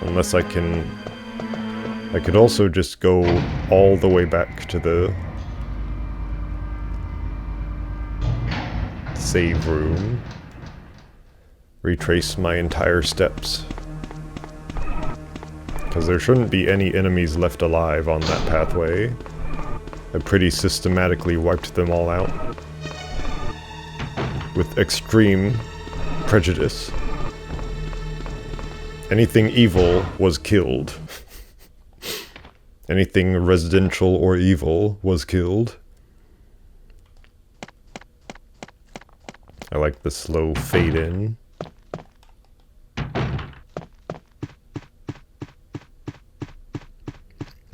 Unless I can... I could also just go all the way back to the save room. Retrace my entire steps. Because there shouldn't be any enemies left alive on that pathway. I pretty systematically wiped them all out. With extreme prejudice. Anything evil was killed. Anything residential or evil was killed. I like the slow fade in.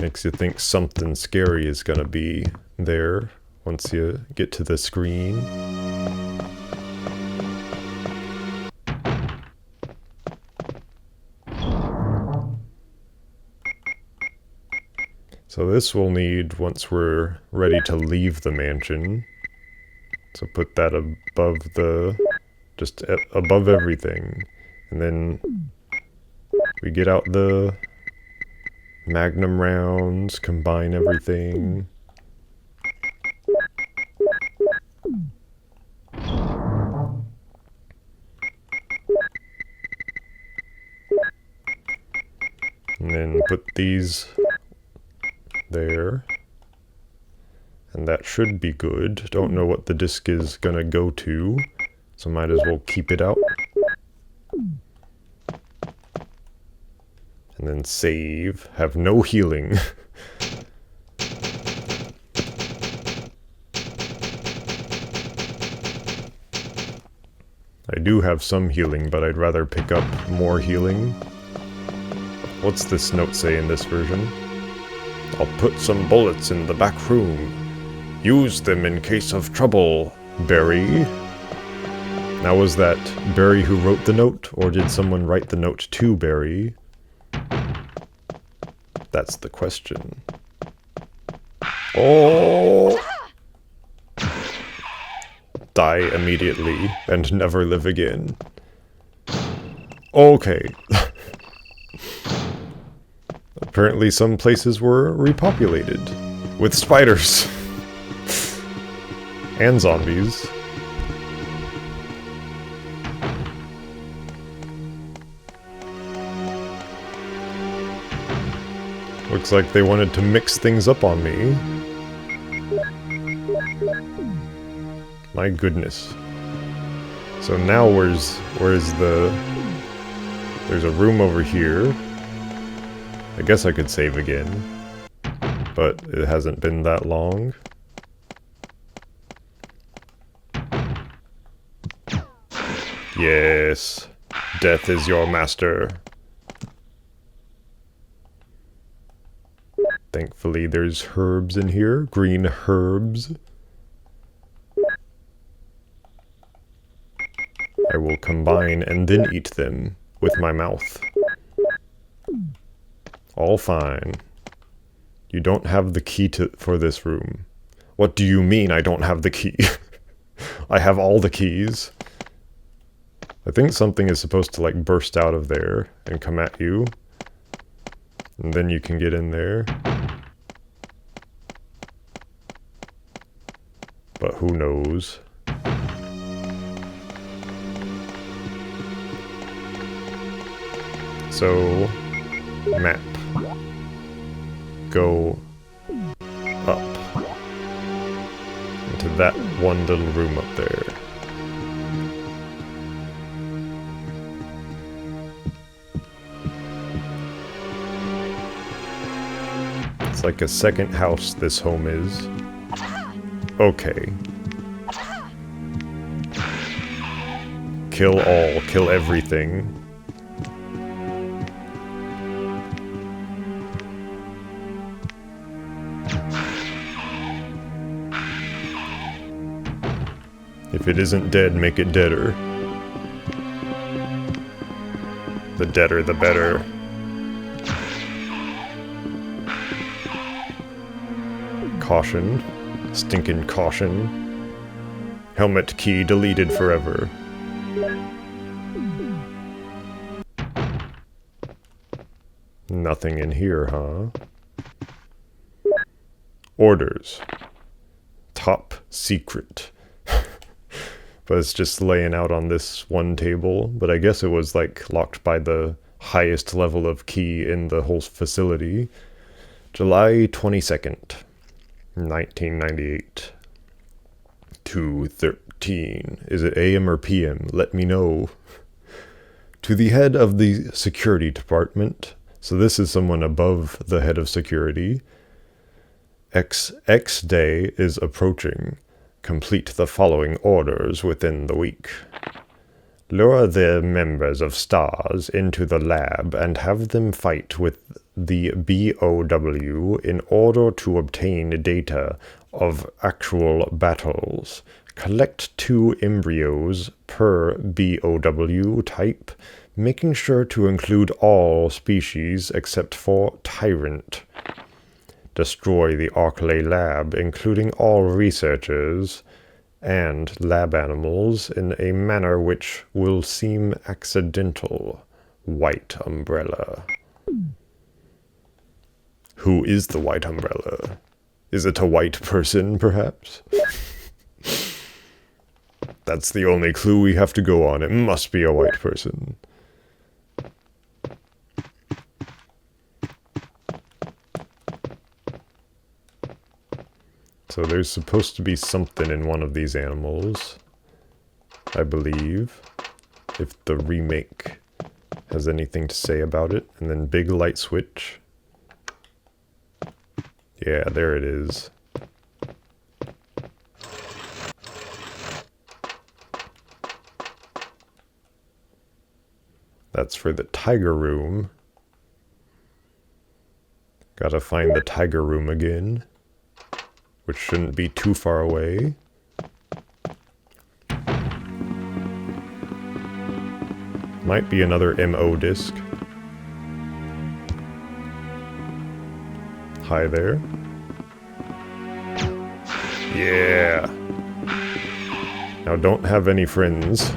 Makes you think something scary is gonna be there once you get to the screen. So this we'll need once we're ready to leave the mansion. So put that above the... just above everything. And then we get out the Magnum rounds, combine everything. And then put these there. And that should be good. Don't know what the disc is gonna go to, so might as well keep it out. And then save. Have no healing. I do have some healing, but I'd rather pick up more healing. What's this note say in this version? I'll put some bullets in the back room. Use them in case of trouble, Barry. Now, was that Barry who wrote the note, or did someone write the note to Barry? That's the question. Oh! Die immediately and never live again. Okay. Apparently some places were repopulated with spiders and zombies. Looks like they wanted to mix things up on me. My goodness. So now where's the... There's a room over here. I guess I could save again. But it hasn't been that long. Yes. Death is your master. Thankfully there's herbs in here. Green herbs. I will combine and then eat them with my mouth. All fine. You don't have the key for this room. What do you mean I don't have the key? I have all the keys. I think something is supposed to like burst out of there and come at you. And then you can get in there. But who knows? So, map. Go up into that one little room up there. It's like a second house, this home is. Okay. Kill all, kill everything. If it isn't dead, make it deader. The deader, the better. Caution. Stinking caution. Helmet key deleted forever. Nothing in here, huh? Orders. Top secret. But it's just laying out on this one table. But I guess it was like locked by the highest level of key in the whole facility. July 22nd, 1998. 2:13. Is it AM or PM? Let me know. To the head of the security department. So this is someone above the head of security. X day is approaching. Complete the following orders within the week. Lure the members of STARS into the lab and have them fight with the BOW in order to obtain data of actual battles. Collect 2 embryos per BOW type, making sure to include all species except for Tyrant. Destroy the Arclay lab, including all researchers and lab animals, in a manner which will seem accidental. White Umbrella. Who is the White Umbrella? Is it a white person, perhaps? That's the only clue we have to go on. It must be a white person. So there's supposed to be something in one of these animals, I believe, if the remake has anything to say about it. And then big light switch. Yeah, there it is. That's for the tiger room. Gotta find the tiger room again, which shouldn't be too far away. Might be another MO disc. Hi there. Yeah. Now don't have any friends.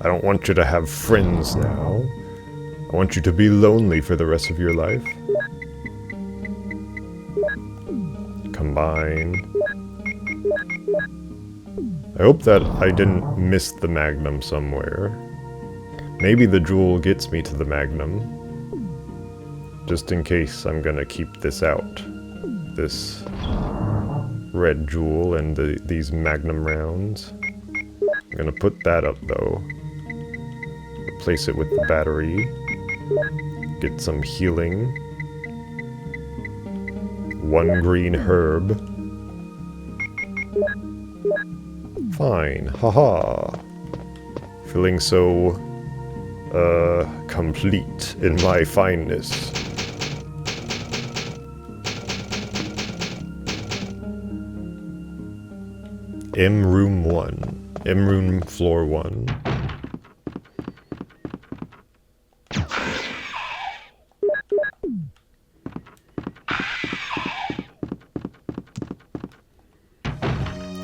I don't want you to have friends now. I want you to be lonely for the rest of your life. Combine. I hope that I didn't miss the Magnum somewhere. Maybe the jewel gets me to the Magnum. Just in case, I'm gonna keep this out. This red jewel and these Magnum rounds. I'm gonna put that up though. Replace it with the battery. Get some healing. 1 green herb. Fine, haha. Feeling so, complete in my fineness. M room 1. M room floor 1.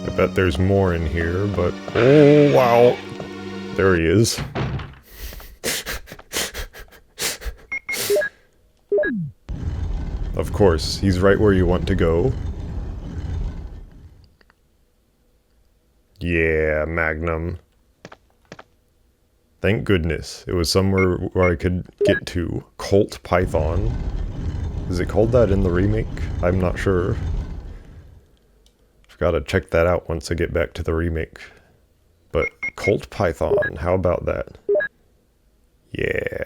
I bet there's more in here, but oh wow. There he is. Of course, he's right where you want to go. Yeah, Magnum. Thank goodness. It was somewhere where I could get to. Colt Python. Is it called that in the remake? I'm not sure. I've got to check that out once I get back to the remake. But Colt Python, how about that? Yeah.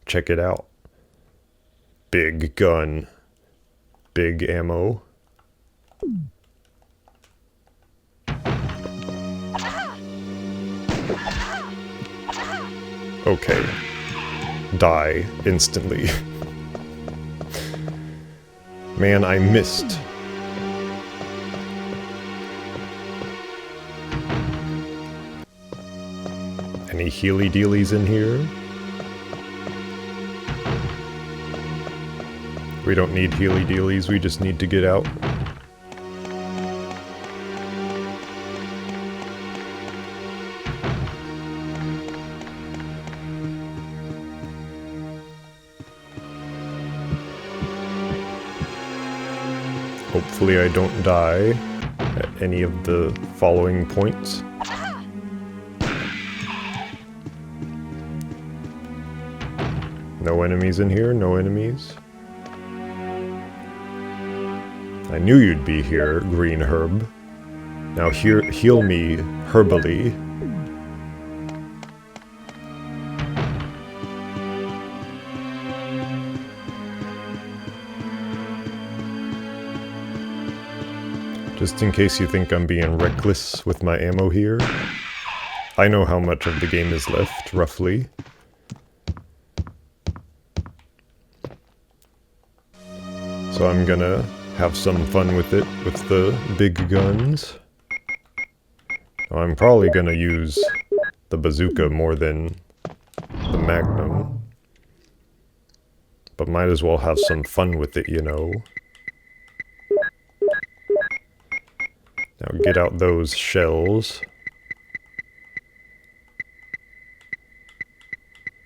Check it out. Big gun. Big ammo. Okay. Die instantly. Man, I missed. Any healy-dealies in here? We don't need healy-dealies, we just need to get out. Hopefully I don't die at any of the following points. No enemies in here, no enemies. I knew you'd be here, green herb. Now heal me herbally. Just in case you think I'm being reckless with my ammo here. I know how much of the game is left, roughly. So I'm gonna have some fun with it, with the big guns. I'm probably gonna use the bazooka more than the Magnum. But might as well have some fun with it, you know. Now get out those shells.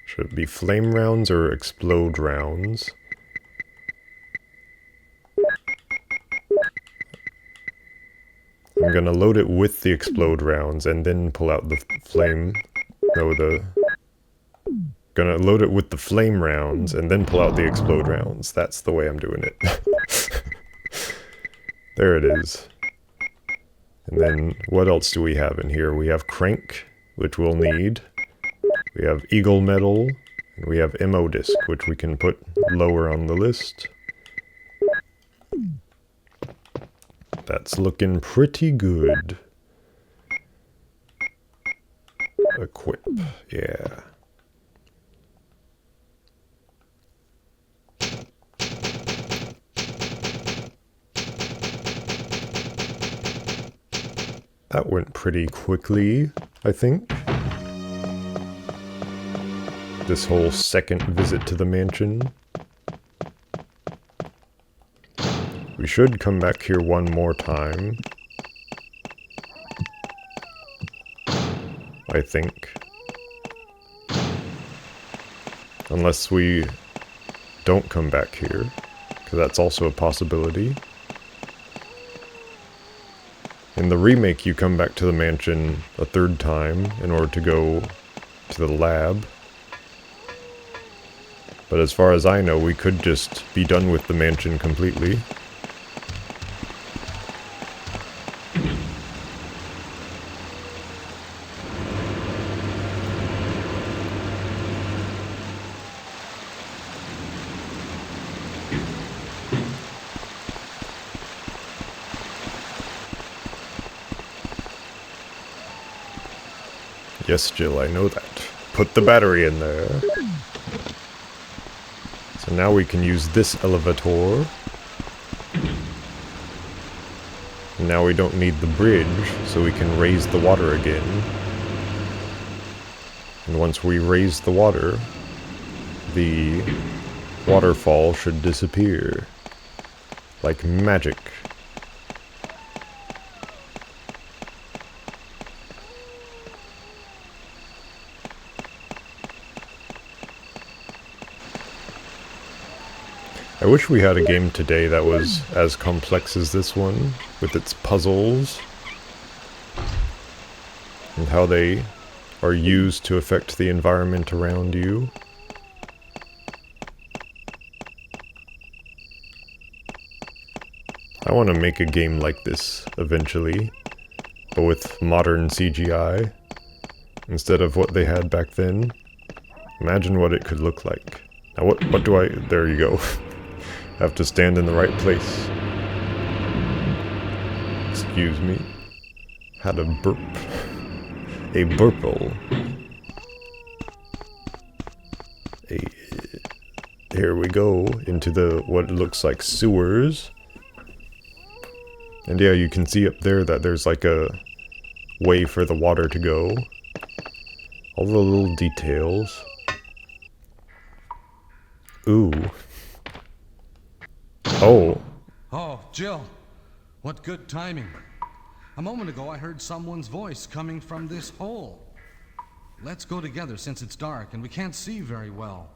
Should it be flame rounds or explode rounds? I'm gonna load it with the explode rounds and then pull out the flame. No, gonna load it with the flame rounds and then pull out the explode rounds. That's the way I'm doing it. There it is. And then, what else do we have in here? We have crank, which we'll need. We have eagle metal, and we have MO disc, which we can put lower on the list. That's looking pretty good. Equip, yeah. That went pretty quickly, I think. This whole second visit to the mansion. We should come back here one more time. I think. Unless we don't come back here, because that's also a possibility. In the remake, you come back to the mansion a third time in order to go to the lab. But as far as I know, we could just be done with the mansion completely. Yes, Jill, I know that. Put the battery in there. So now we can use this elevator. And now we don't need the bridge, so we can raise the water again. And once we raise the water, the waterfall should disappear. Like magic. I wish we had a game today that was as complex as this one, with its puzzles, and how they are used to affect the environment around you. I want to make a game like this, eventually, but with modern CGI, instead of what they had back then. Imagine what it could look like. Now what do I... there you go. Have to stand in the right place. Excuse me. Had a burp. A burple. Here we go into the what looks like sewers. And yeah, you can see up there that there's like a way for the water to go. All the little details. Ooh. Oh. Oh, Jill. What good timing. A moment ago I heard someone's voice coming from this hole. Let's go together since it's dark and we can't see very well.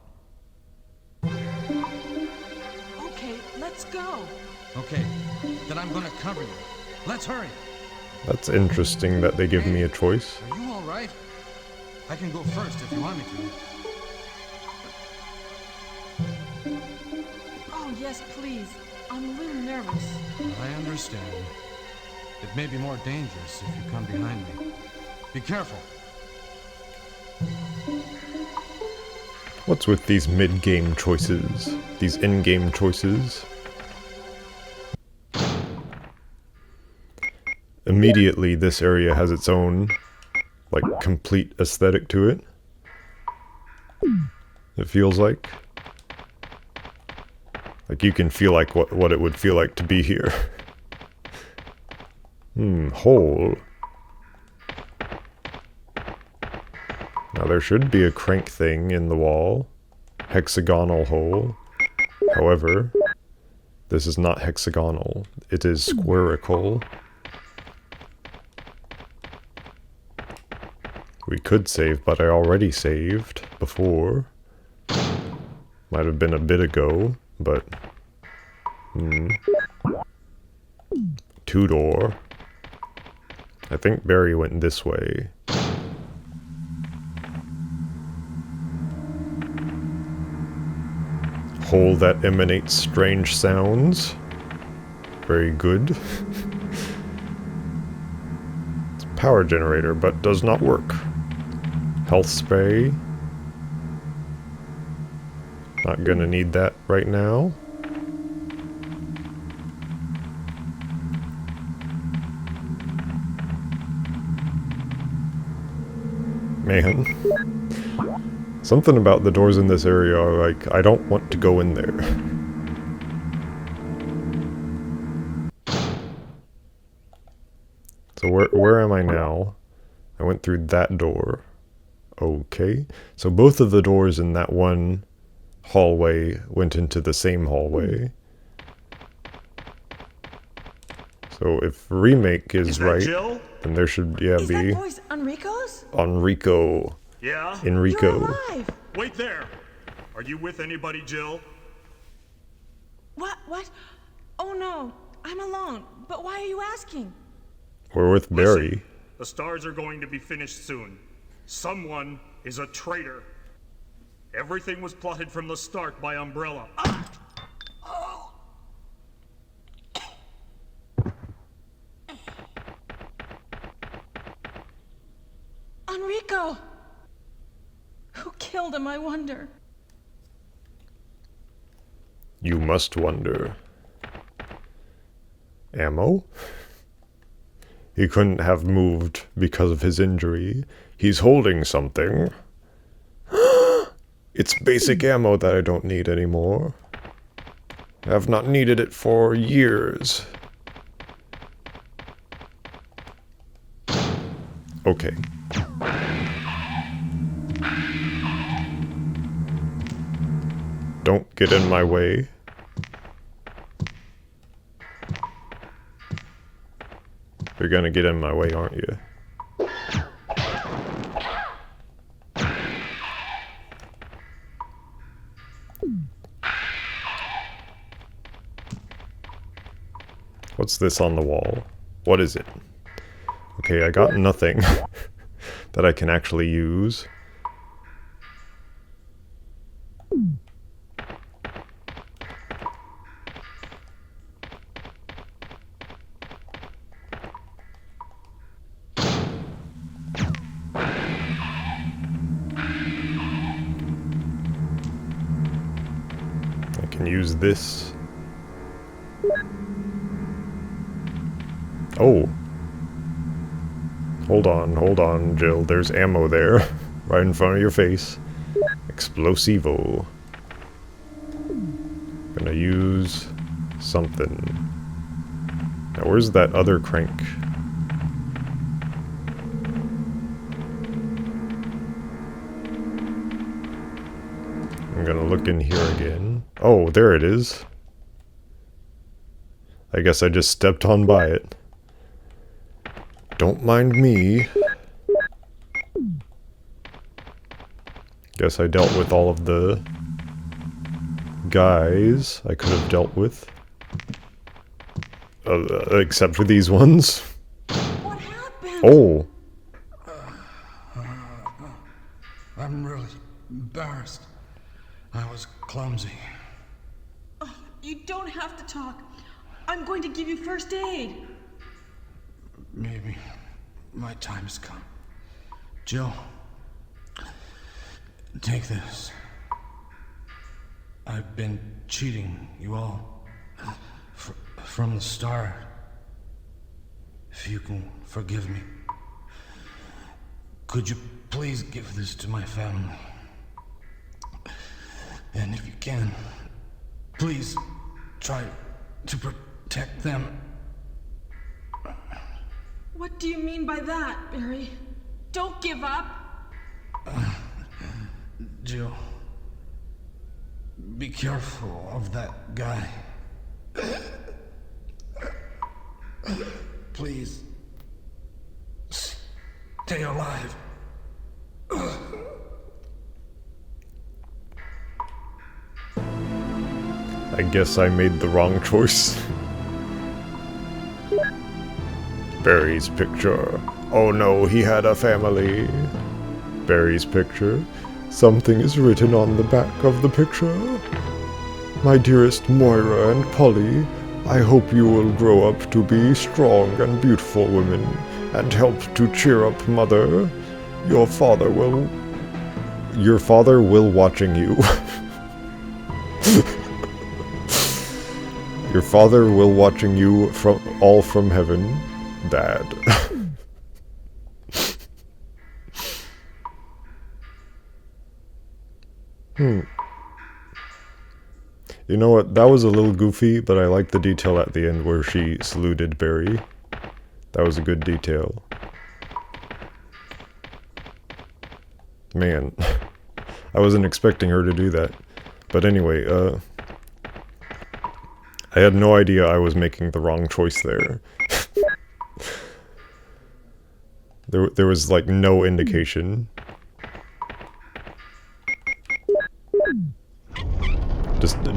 Okay, let's go. Okay, then I'm gonna cover you. Let's hurry. That's interesting that they give me a choice. Are you all right? I can go first if you want me to. Oh, yes, please. I'm a little nervous. I understand. It may be more dangerous if you come behind me. Be careful. What's with these mid-game choices? These in-game choices? Immediately, this area has its own, like, complete aesthetic to it. It feels like. Like, you can feel like what it would feel like to be here. Hole. Now, there should be a crank thing in the wall. Hexagonal hole. However, this is not hexagonal. It is squarical. We could save, but I already saved before. Might have been a bit ago, but... Two-door. I think Barry went this way. Hole that emanates strange sounds. Very good. It's a power generator, but does not work. Health spray. Not gonna need that right now. Man. Something about the doors in this area are like, I don't want to go in there. So where am I now? I went through that door. Okay. So both of the doors in that one hallway went into the same hallway. So if remake is that right, Jill? then there should, yeah, Is be that voice Enrico's? Enrico. Yeah? You're Enrico. alive! Wait there. Are you with anybody, Jill? What? Oh no, I'm alone. But why are you asking? We're with Barry. Listen, the stars are going to be finished soon. Someone is a traitor. Everything was plotted from the start by Umbrella. Enrico! Who killed him, I wonder? You must wonder. Ammo? He couldn't have moved because of his injury. He's holding something. It's basic ammo that I don't need anymore. I have not needed it for years. Okay. Don't get in my way. You're gonna get in my way, aren't you? What's this on the wall? What is it? Okay, I got nothing that I can actually use. I can use this. Oh. Hold on, Jill. There's ammo there. Right in front of your face. Explosivo. Gonna use something. Now, where's that other crank? I'm gonna look in here again. Oh, there it is. I guess I just stepped on by it. Don't mind me. Guess I dealt with all of the guys I could have dealt with. Except for these ones. What happened? Oh. I'm really embarrassed. I was clumsy. You don't have to talk. I'm going to give you first aid. Maybe my time has come. Jill, take this. I've been cheating you all from the start. If you can forgive me, could you please give this to my family? And if you can, please try to protect them. What do you mean by that, Barry? Don't give up. Jill, be careful of that guy. Please, stay alive. I guess I made the wrong choice. Barry's picture. Oh no, he had a family. Barry's picture. Something is written on the back of the picture. My dearest Moira and Polly, I hope you will grow up to be strong and beautiful women and help to cheer up Mother. Your father will watching you. Your father will watching you from heaven. Dad. You know what? That was a little goofy, but I like the detail at the end where she saluted Barry. That was a good detail. Man, I wasn't expecting her to do that. But anyway, I had no idea I was making the wrong choice there. There was like no indication.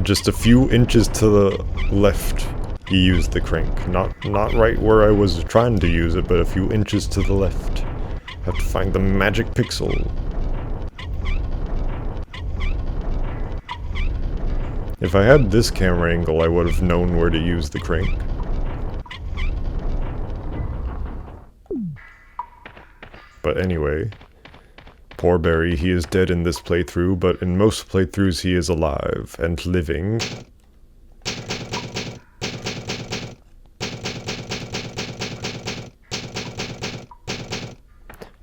Just a few inches to the left, you used the crank. Not right where I was trying to use it, but a few inches to the left. Have to find the magic pixel. If I had this camera angle, I would have known where to use the crank. But anyway, poor Barry, he is dead in this playthrough, but in most playthroughs he is alive and living.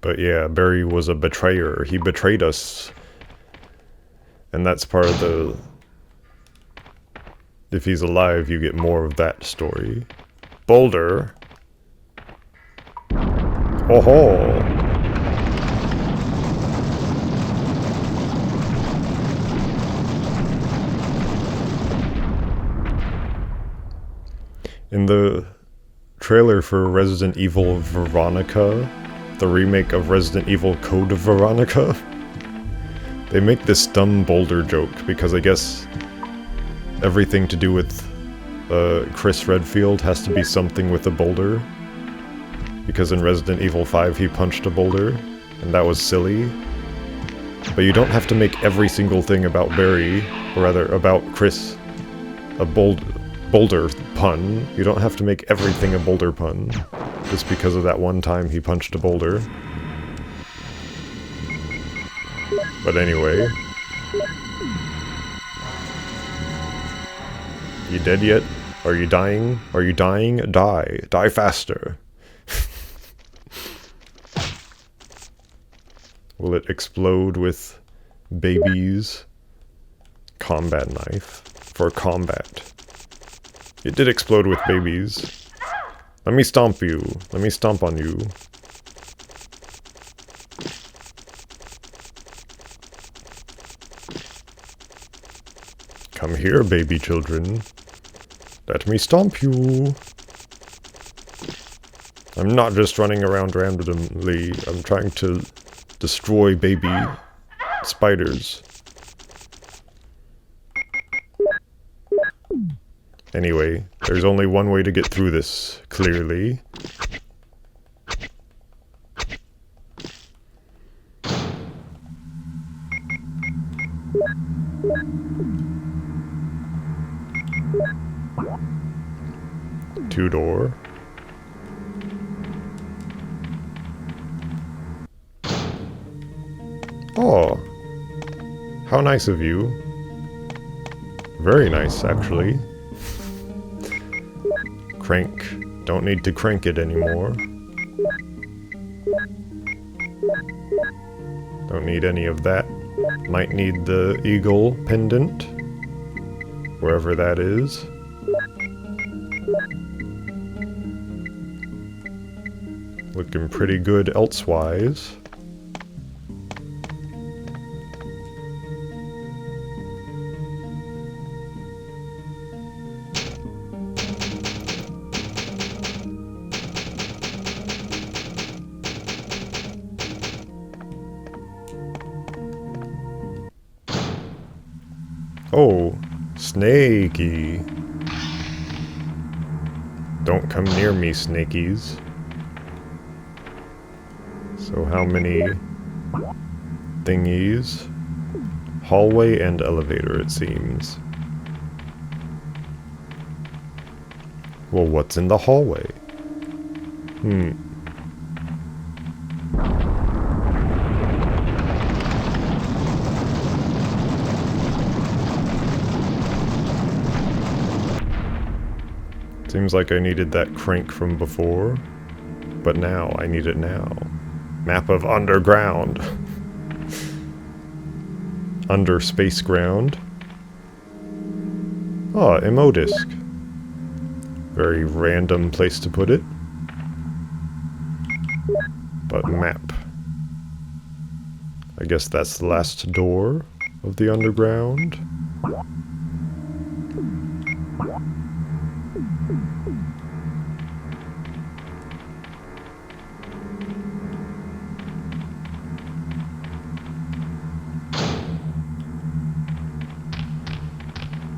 But yeah, Barry was a betrayer. He betrayed us. And that's part of the... If he's alive, you get more of that story. Boulder. Oh ho! In the trailer for Resident Evil Veronica, the remake of Resident Evil Code Veronica, they make this dumb boulder joke because I guess everything to do with Chris Redfield has to be something with a boulder. Because in Resident Evil 5 he punched a boulder, and that was silly. But you don't have to make every single thing about Barry, or rather about Chris, a boulder pun. You don't have to make everything a boulder pun, just because of that one time he punched a boulder. But anyway. You dead yet? Are you dying? Are you dying? Die. Die faster. Will it explode with baby's combat knife for combat? It did explode with babies. Let me stomp you. Let me stomp on you. Come here, baby children. Let me stomp you. I'm not just running around randomly. I'm trying to destroy baby spiders. Anyway, there's only one way to get through this, clearly. Two-door. Oh, how nice of you. Very nice, actually. Crank. Don't need to crank it anymore. Don't need any of that. Might need the eagle pendant. Wherever that is. Looking pretty good elsewise. Oh, snaky. Don't come near me, snakies. So how many thingies? Hallway and elevator, it seems. Well, what's in the hallway? Seems like I needed that crank from before, but now I need it now. Map of underground. Under space ground. Oh, Emodisk. Very random place to put it. But map. I guess that's the last door of the underground.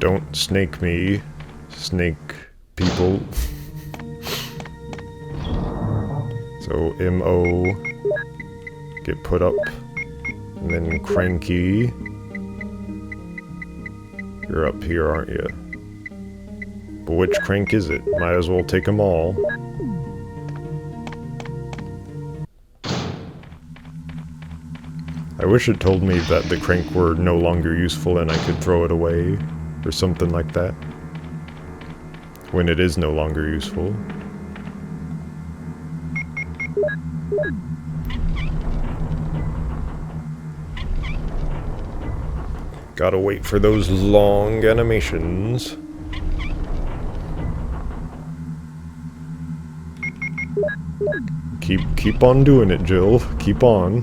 Don't snake me, snake people. So MO, get put up, and then Cranky. You're up here, aren't you? But which crank is it? Might as well take them all. I wish it told me that the crank were no longer useful and I could throw it away, or something like that. When it is no longer useful. Gotta wait for those long animations. Keep on doing it, Jill. Keep on.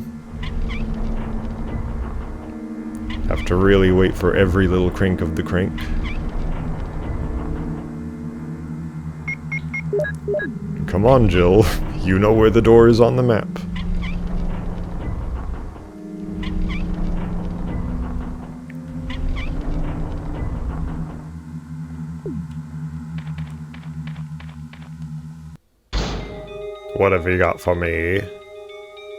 Have to really wait for every little crank of the crank. Come on, Jill. You know where the door is on the map. What have you got for me?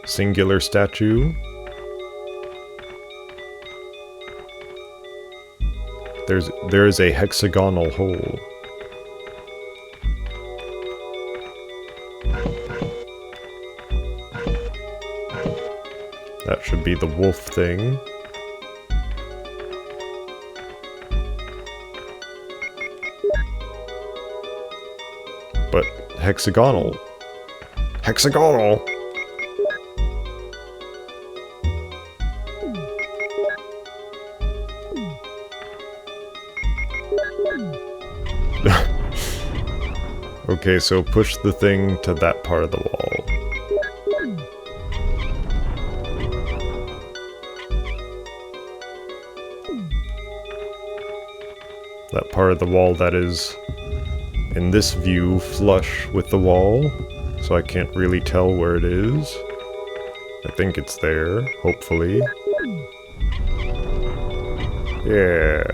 Singular statue? There is a hexagonal hole. That should be the wolf thing. But hexagonal. Hexagonal! Okay, so push the thing to that part of the wall. That part of the wall that is, in this view, flush with the wall, so I can't really tell where it is. I think it's there, hopefully. Yeah.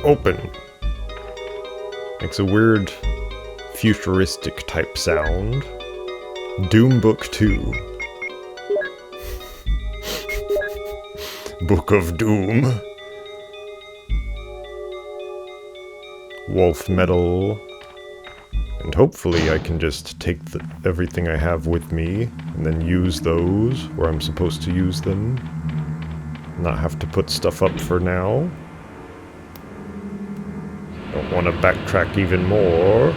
Open. Makes a weird futuristic type sound. Doom Book 2. Book of Doom. Wolf metal. And hopefully I can just take everything I have with me and then use those where I'm supposed to use them. Not have to put stuff up for now. Don't want to backtrack even more.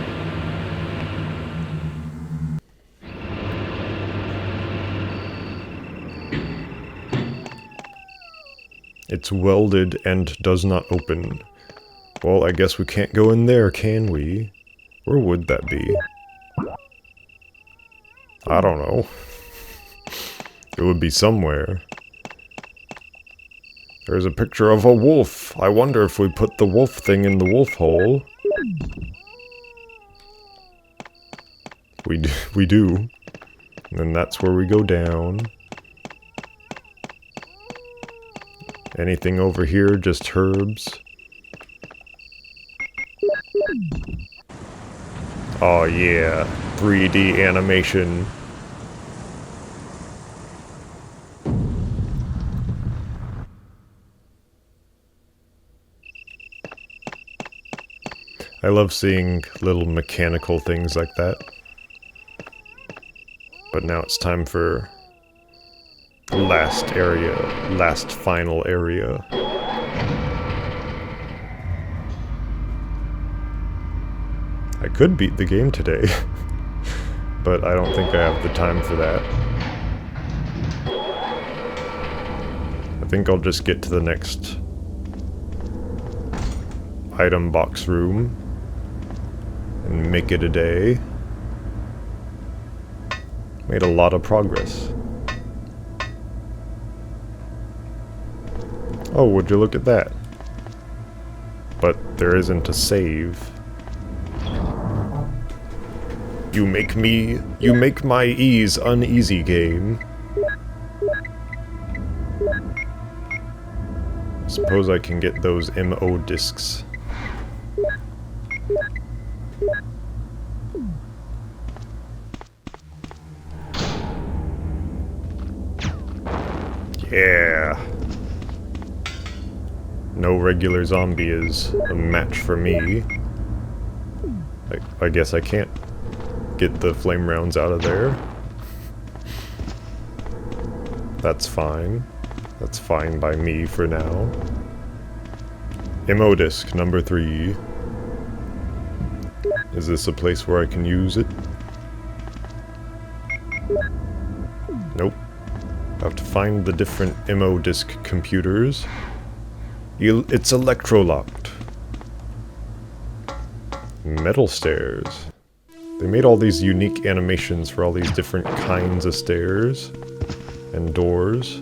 It's welded and does not open. Well, I guess we can't go in there, can we? Where would that be? I don't know. It would be somewhere. There's a picture of a wolf. I wonder if we put the wolf thing in the wolf hole. We do. And then that's where we go down. Anything over here, just herbs. Oh yeah, 3D animation. I love seeing little mechanical things like that. But now it's time for Last area. Last final area. I could beat the game today, but I don't think I have the time for that. I think I'll just get to the next item box room and make it a day. Made a lot of progress. Oh, would you look at that? But there isn't a save. You make my ease uneasy, game. Suppose I can get those MO discs. Yeah. No regular zombie is a match for me. I guess I can't get the flame rounds out of there. That's fine. That's fine by me for now. MO disc number 3. Is this a place where I can use it? Nope. I have to find the different MO disc computers. It's electro-locked. Metal stairs. They made all these unique animations for all these different kinds of stairs and doors.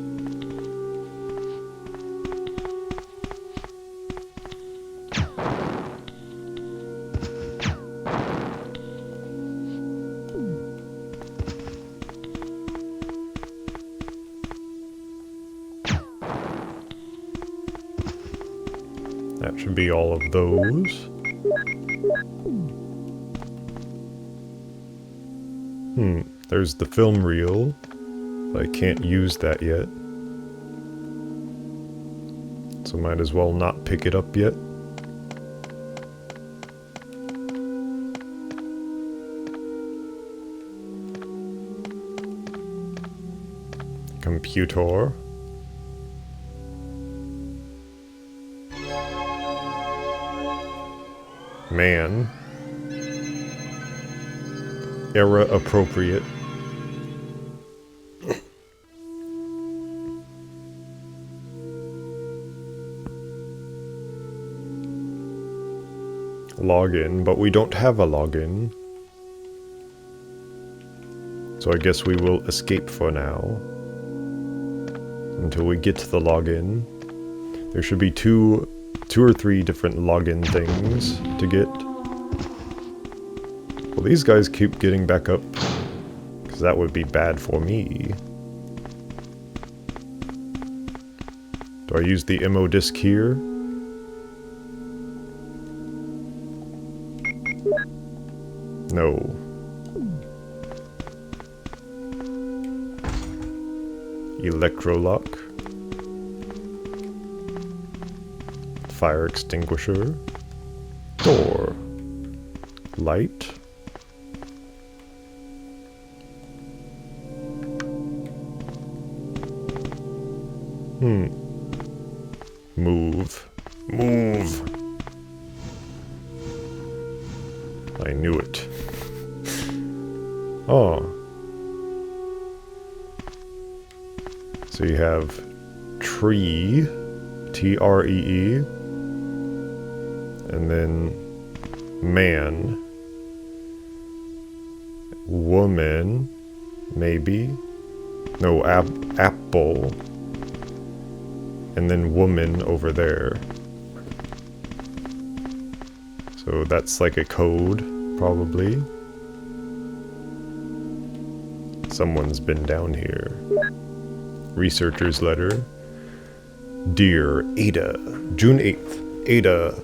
That should be all of those. There's the film reel, but I can't use that yet. So might as well not pick it up yet. Computer. Man. Era appropriate. Login, but we don't have a login. So I guess we will escape for now. Until we get to the login. There should be two or three different login things to get. Well, these guys keep getting back up, because that would be bad for me. Do I use the MO disc here? No. Electrolock. Fire extinguisher. Door. Light. Move. Move! I knew it. Oh. So you have tree, T-R-E-E, and then man, woman, maybe, no, apple, and then woman over there. So that's like a code, probably. Someone's been down here. Researcher's letter. Dear Ada, June 8th. Ada,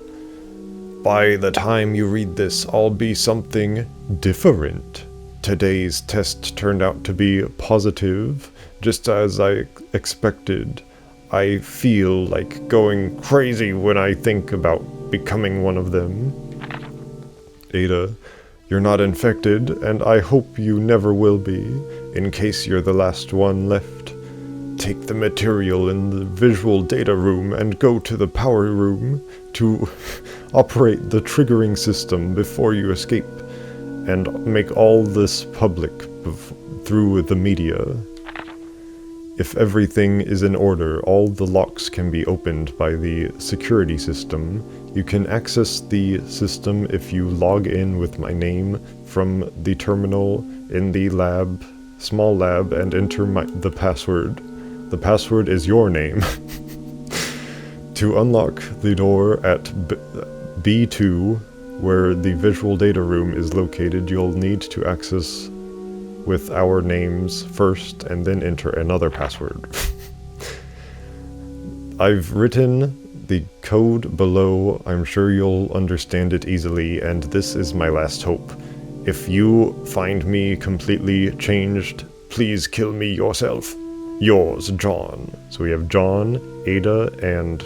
by the time you read this, I'll be something different. Today's test turned out to be positive, just as I expected. I feel like going crazy when I think about becoming one of them. Ada, you're not infected, and I hope you never will be, in case you're the last one left. take the material in the visual data room and go to the power room to operate the triggering system before you escape, and make all this public through the media. If everything is in order, all the locks can be opened by the security system. You can access the system if you log in with my name from the terminal in the lab, small lab, and enter the password. The password is your name. To unlock the door at B2, where the visual data room is located, you'll need to access with our names first and then enter another password. I've written the code below. I'm sure you'll understand it easily, and this is my last hope. If you find me completely changed, please kill me yourself. Yours, John. So we have John, Ada, and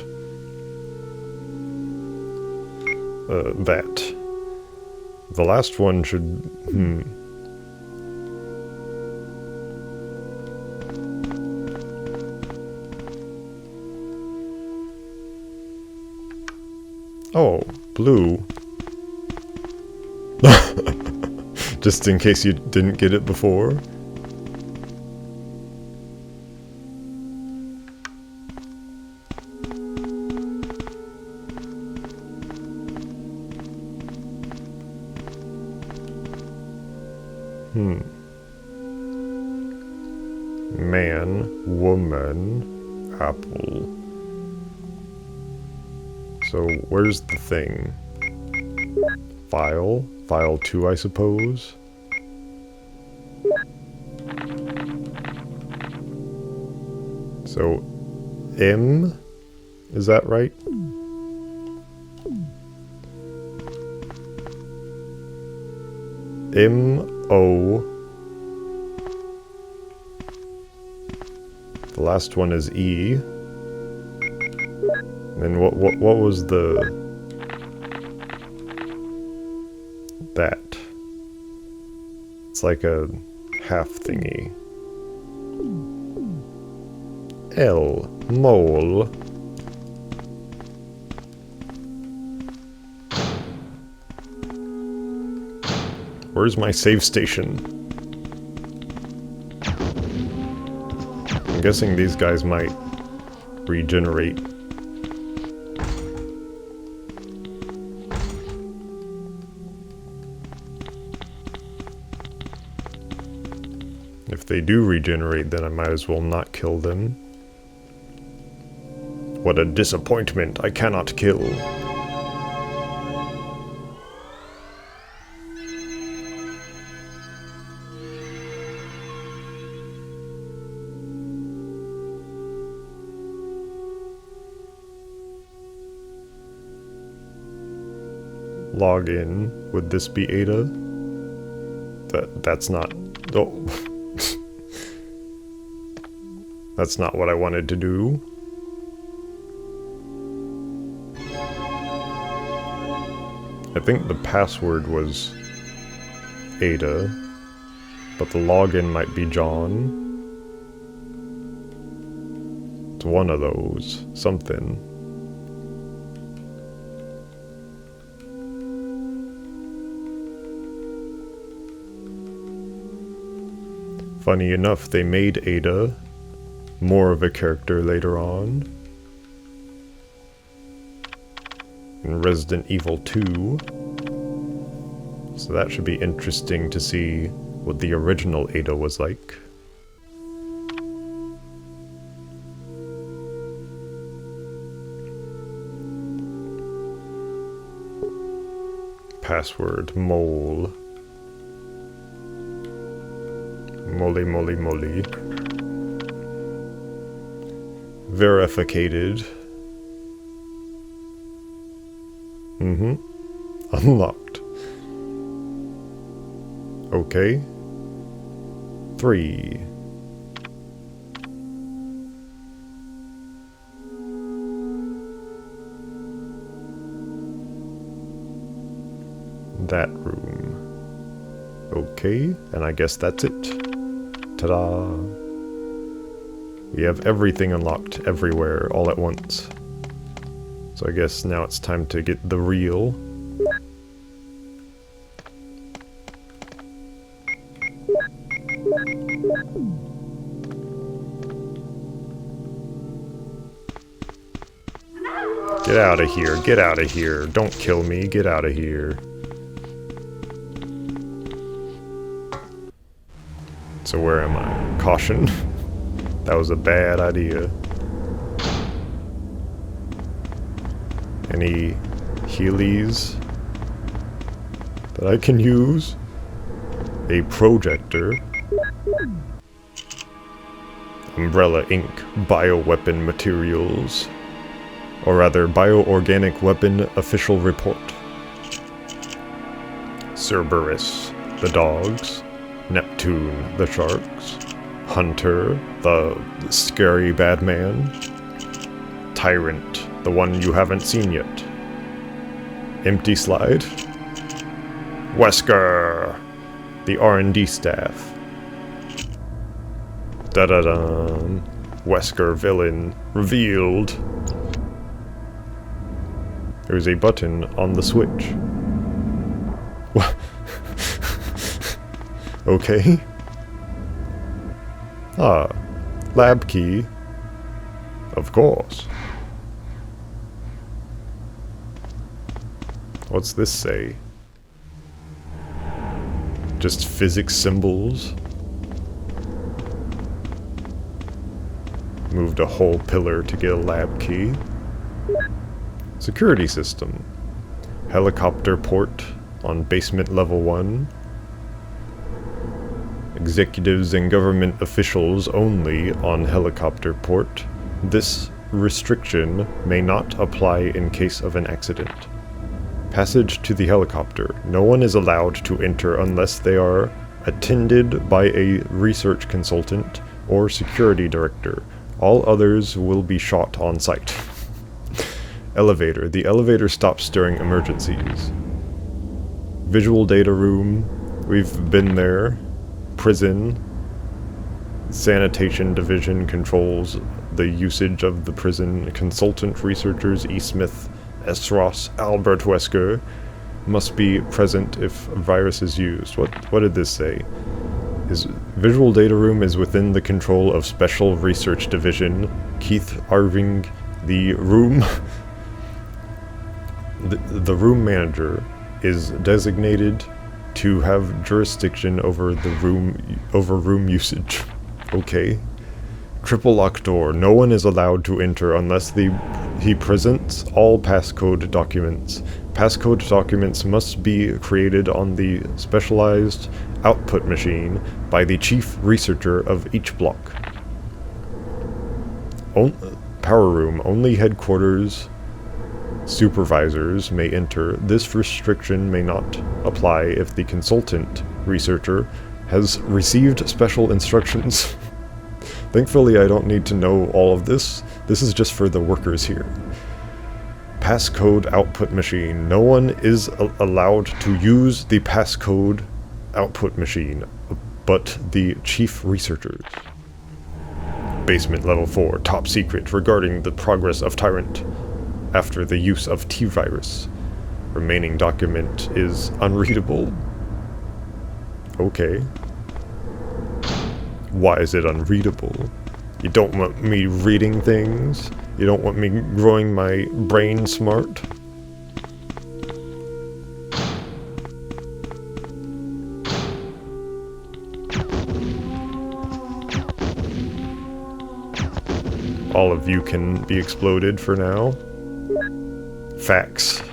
that. The last one should... Oh, blue. Just in case you didn't get it before. Man, woman, apple. So, where's the thing? File? File 2, I suppose? So, M? Is that right? M-O. The last one is E. And what was the... that? It's like a half thingy. L. Mole. Where's my save station? I'm guessing these guys might regenerate. If they do regenerate, then I might as well not kill them. What a disappointment, I cannot kill. Log in. Would this be Ada? That's not... Oh. That's not what I wanted to do. I think the password was Ada, but the login might be John. It's one of those. Something. Funny enough, they made Ada more of a character later on. In Resident Evil 2. So that should be interesting to see what the original Ada was like. Password, mole. Moly, moly, moly. Verificated. Unlocked. Okay. 3. That room. Okay, and I guess that's it. Ta-da! We have everything unlocked everywhere all at once. So I guess now it's time to get the real. Get out of here, get out of here. Don't kill me, get out of here. So where am I? Caution. That was a bad idea. Any Heelys that I can use? A projector. Umbrella Inc. Bioweapon materials. Or rather, bioorganic weapon official report. Cerberus, the dogs. Neptune, the sharks. Hunter, the scary bad man. Tyrant, the one you haven't seen yet. Empty slide. Wesker, the R&D staff. Da-da-dum. Wesker villain revealed. There's a button on the switch. What? Okay. Ah, lab key. Of course. What's this say? Just physics symbols? Moved a whole pillar to get a lab key. Security system. Helicopter port on basement level 1. Executives and government officials only on helicopter port. This restriction may not apply in case of an accident. Passage to the helicopter. No one is allowed to enter unless they are attended by a research consultant or security director. All others will be shot on sight. Elevator. The elevator stops during emergencies. Visual data room. We've been there. Prison. Sanitation division controls the usage of the prison. Consultant researchers E. Smith, S. Ross, Albert Wesker must be present if a virus is used. What did this say? Visual data room is within the control of Special Research Division. Keith Irving, the room... the room manager is designated to have jurisdiction over the room usage. Okay. Triple lock door. No one is allowed to enter unless he presents all passcode documents. Passcode documents must be created on the specialized output machine by the chief researcher of each block. Power room. Only headquarters supervisors may enter. This restriction may not apply if the consultant researcher has received special instructions. Thankfully, I don't need to know all of this. This is just for the workers here. Passcode output machine. No one is allowed to use the passcode output machine, but the chief researchers. Basement level 4. Top secret regarding the progress of Tyrant after the use of T-virus. Remaining document is unreadable. Okay. Why is it unreadable? You don't want me reading things? You don't want me growing my brain smart? All of you can be exploded for now. Facts.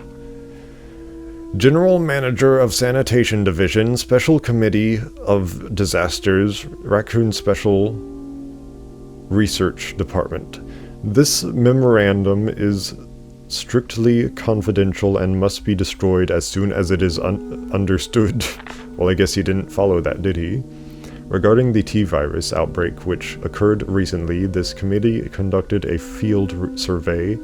General Manager of Sanitation Division, Special Committee of Disasters, Raccoon Special Research Department. This memorandum is strictly confidential and must be destroyed as soon as it is understood. Well, I guess he didn't follow that, did he? Regarding the T-virus outbreak which occurred recently, this committee conducted a field survey.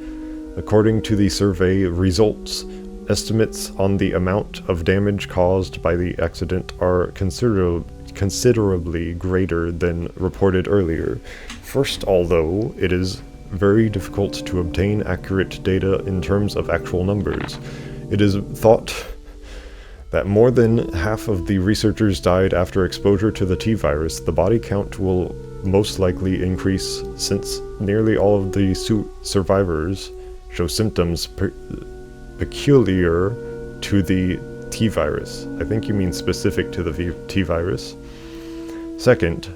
According to the survey results, estimates on the amount of damage caused by the accident are considerably greater than reported earlier. First, although it is very difficult to obtain accurate data in terms of actual numbers, it is thought that more than half of the researchers died after exposure to the T-virus. The body count will most likely increase since nearly all of the survivors show symptoms peculiar to the T-virus. I think you mean specific to the T-virus. Second,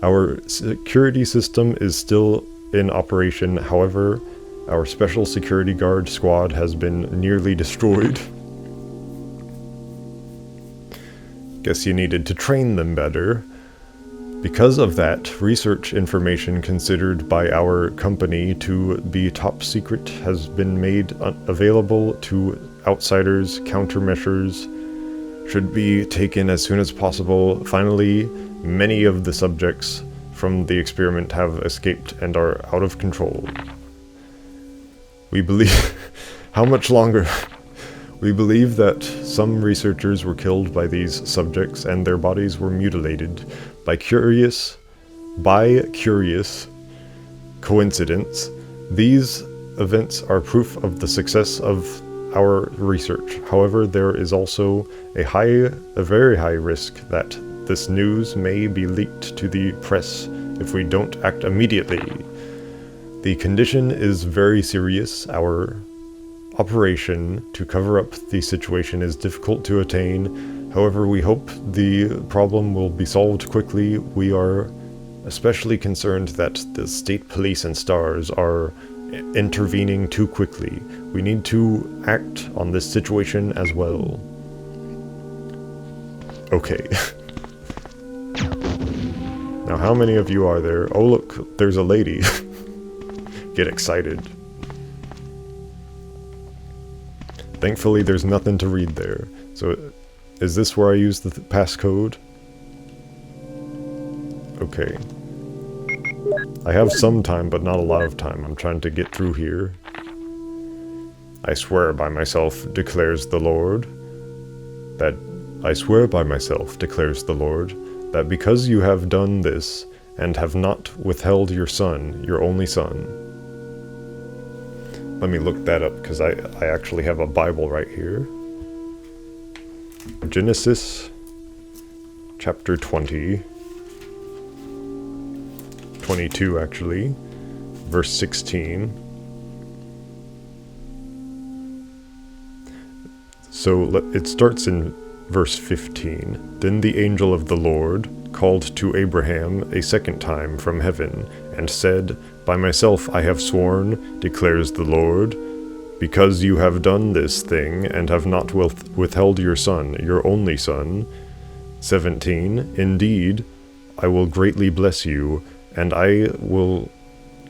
our security system is still in operation. However, our special security guard squad has been nearly destroyed. Guess you needed to train them better. Because of that, research information considered by our company to be top secret has been made available to outsiders. Countermeasures should be taken as soon as possible. Finally, many of the subjects from the experiment have escaped and are out of control. We believe... How much longer? We believe that some researchers were killed by these subjects and their bodies were mutilated by curious coincidence. These events are proof of the success of our research. However, there is also a very high risk that this news may be leaked to the press if we don't act immediately. The condition is very serious. Our operation to cover up the situation is difficult to attain. However, we hope the problem will be solved quickly. We are especially concerned that the state police and STARS are intervening too quickly. We need to act on this situation as well. Okay. Now, how many of you are there? Oh look, there's a lady. Get excited. Thankfully, there's nothing to read there. So, is this where I use the passcode? Okay. I have some time, but not a lot of time. I'm trying to get through here. I swear by myself, declares the Lord, that because you have done this, and have not withheld your son, your only son. Let me look that up, because I actually have a Bible right here. Genesis, chapter 20. 22, actually. Verse 16. So, it starts in verse 15. Then the angel of the Lord called to Abraham a second time from heaven, and said, By myself I have sworn, declares the Lord, because you have done this thing, and have not withheld your son, your only son. 17. Indeed, I will greatly bless you, and I will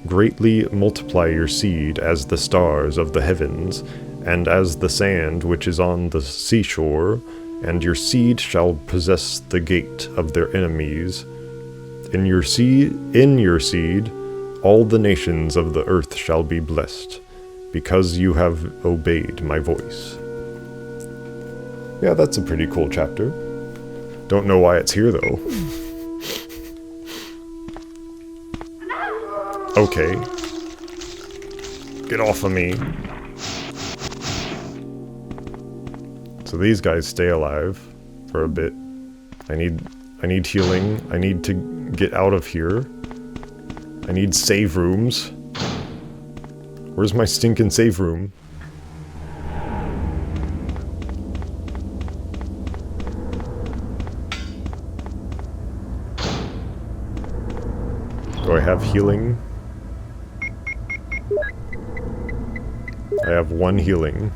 greatly multiply your seed as the stars of the heavens, and as the sand which is on the seashore, and your seed shall possess the gate of their enemies. In your seed, all the nations of the earth shall be blessed, because you have obeyed my voice. Yeah, that's a pretty cool chapter. Don't know why it's here, though. Okay. Get off of me. So these guys stay alive for a bit. I need healing. I need to get out of here. I need save rooms. Where's my stinking save room? Do I have healing? I have one healing.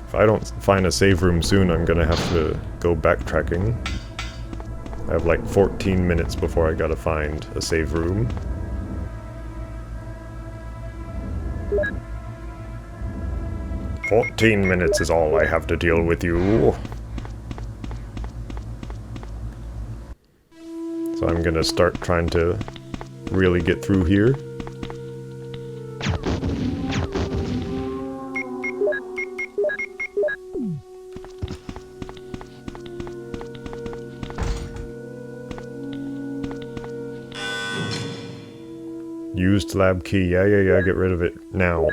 If I don't find a save room soon, I'm gonna have to go backtracking. I have like 14 minutes before I gotta find a save room. "14 minutes is all I have to deal with you." So I'm gonna start trying to really get through here. Used lab key. Yeah, get rid of it. Now.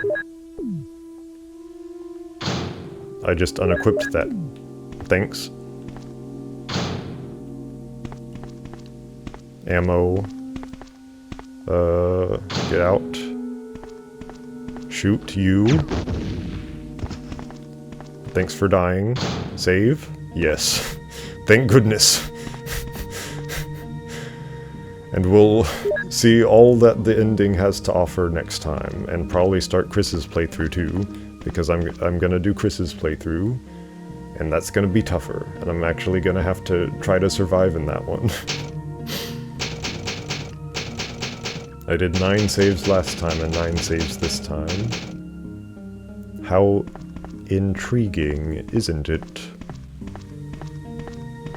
I just unequipped that. Thanks. Ammo. Get out. Shoot you. Thanks for dying. Save? Yes. Thank goodness. And we'll see all that the ending has to offer next time, and probably start Chris's playthrough too, because I'm gonna do Chris's playthrough, and that's gonna be tougher, and I'm actually gonna have to try to survive in that one. I did 9 saves last time and 9 saves this time. How intriguing, isn't it?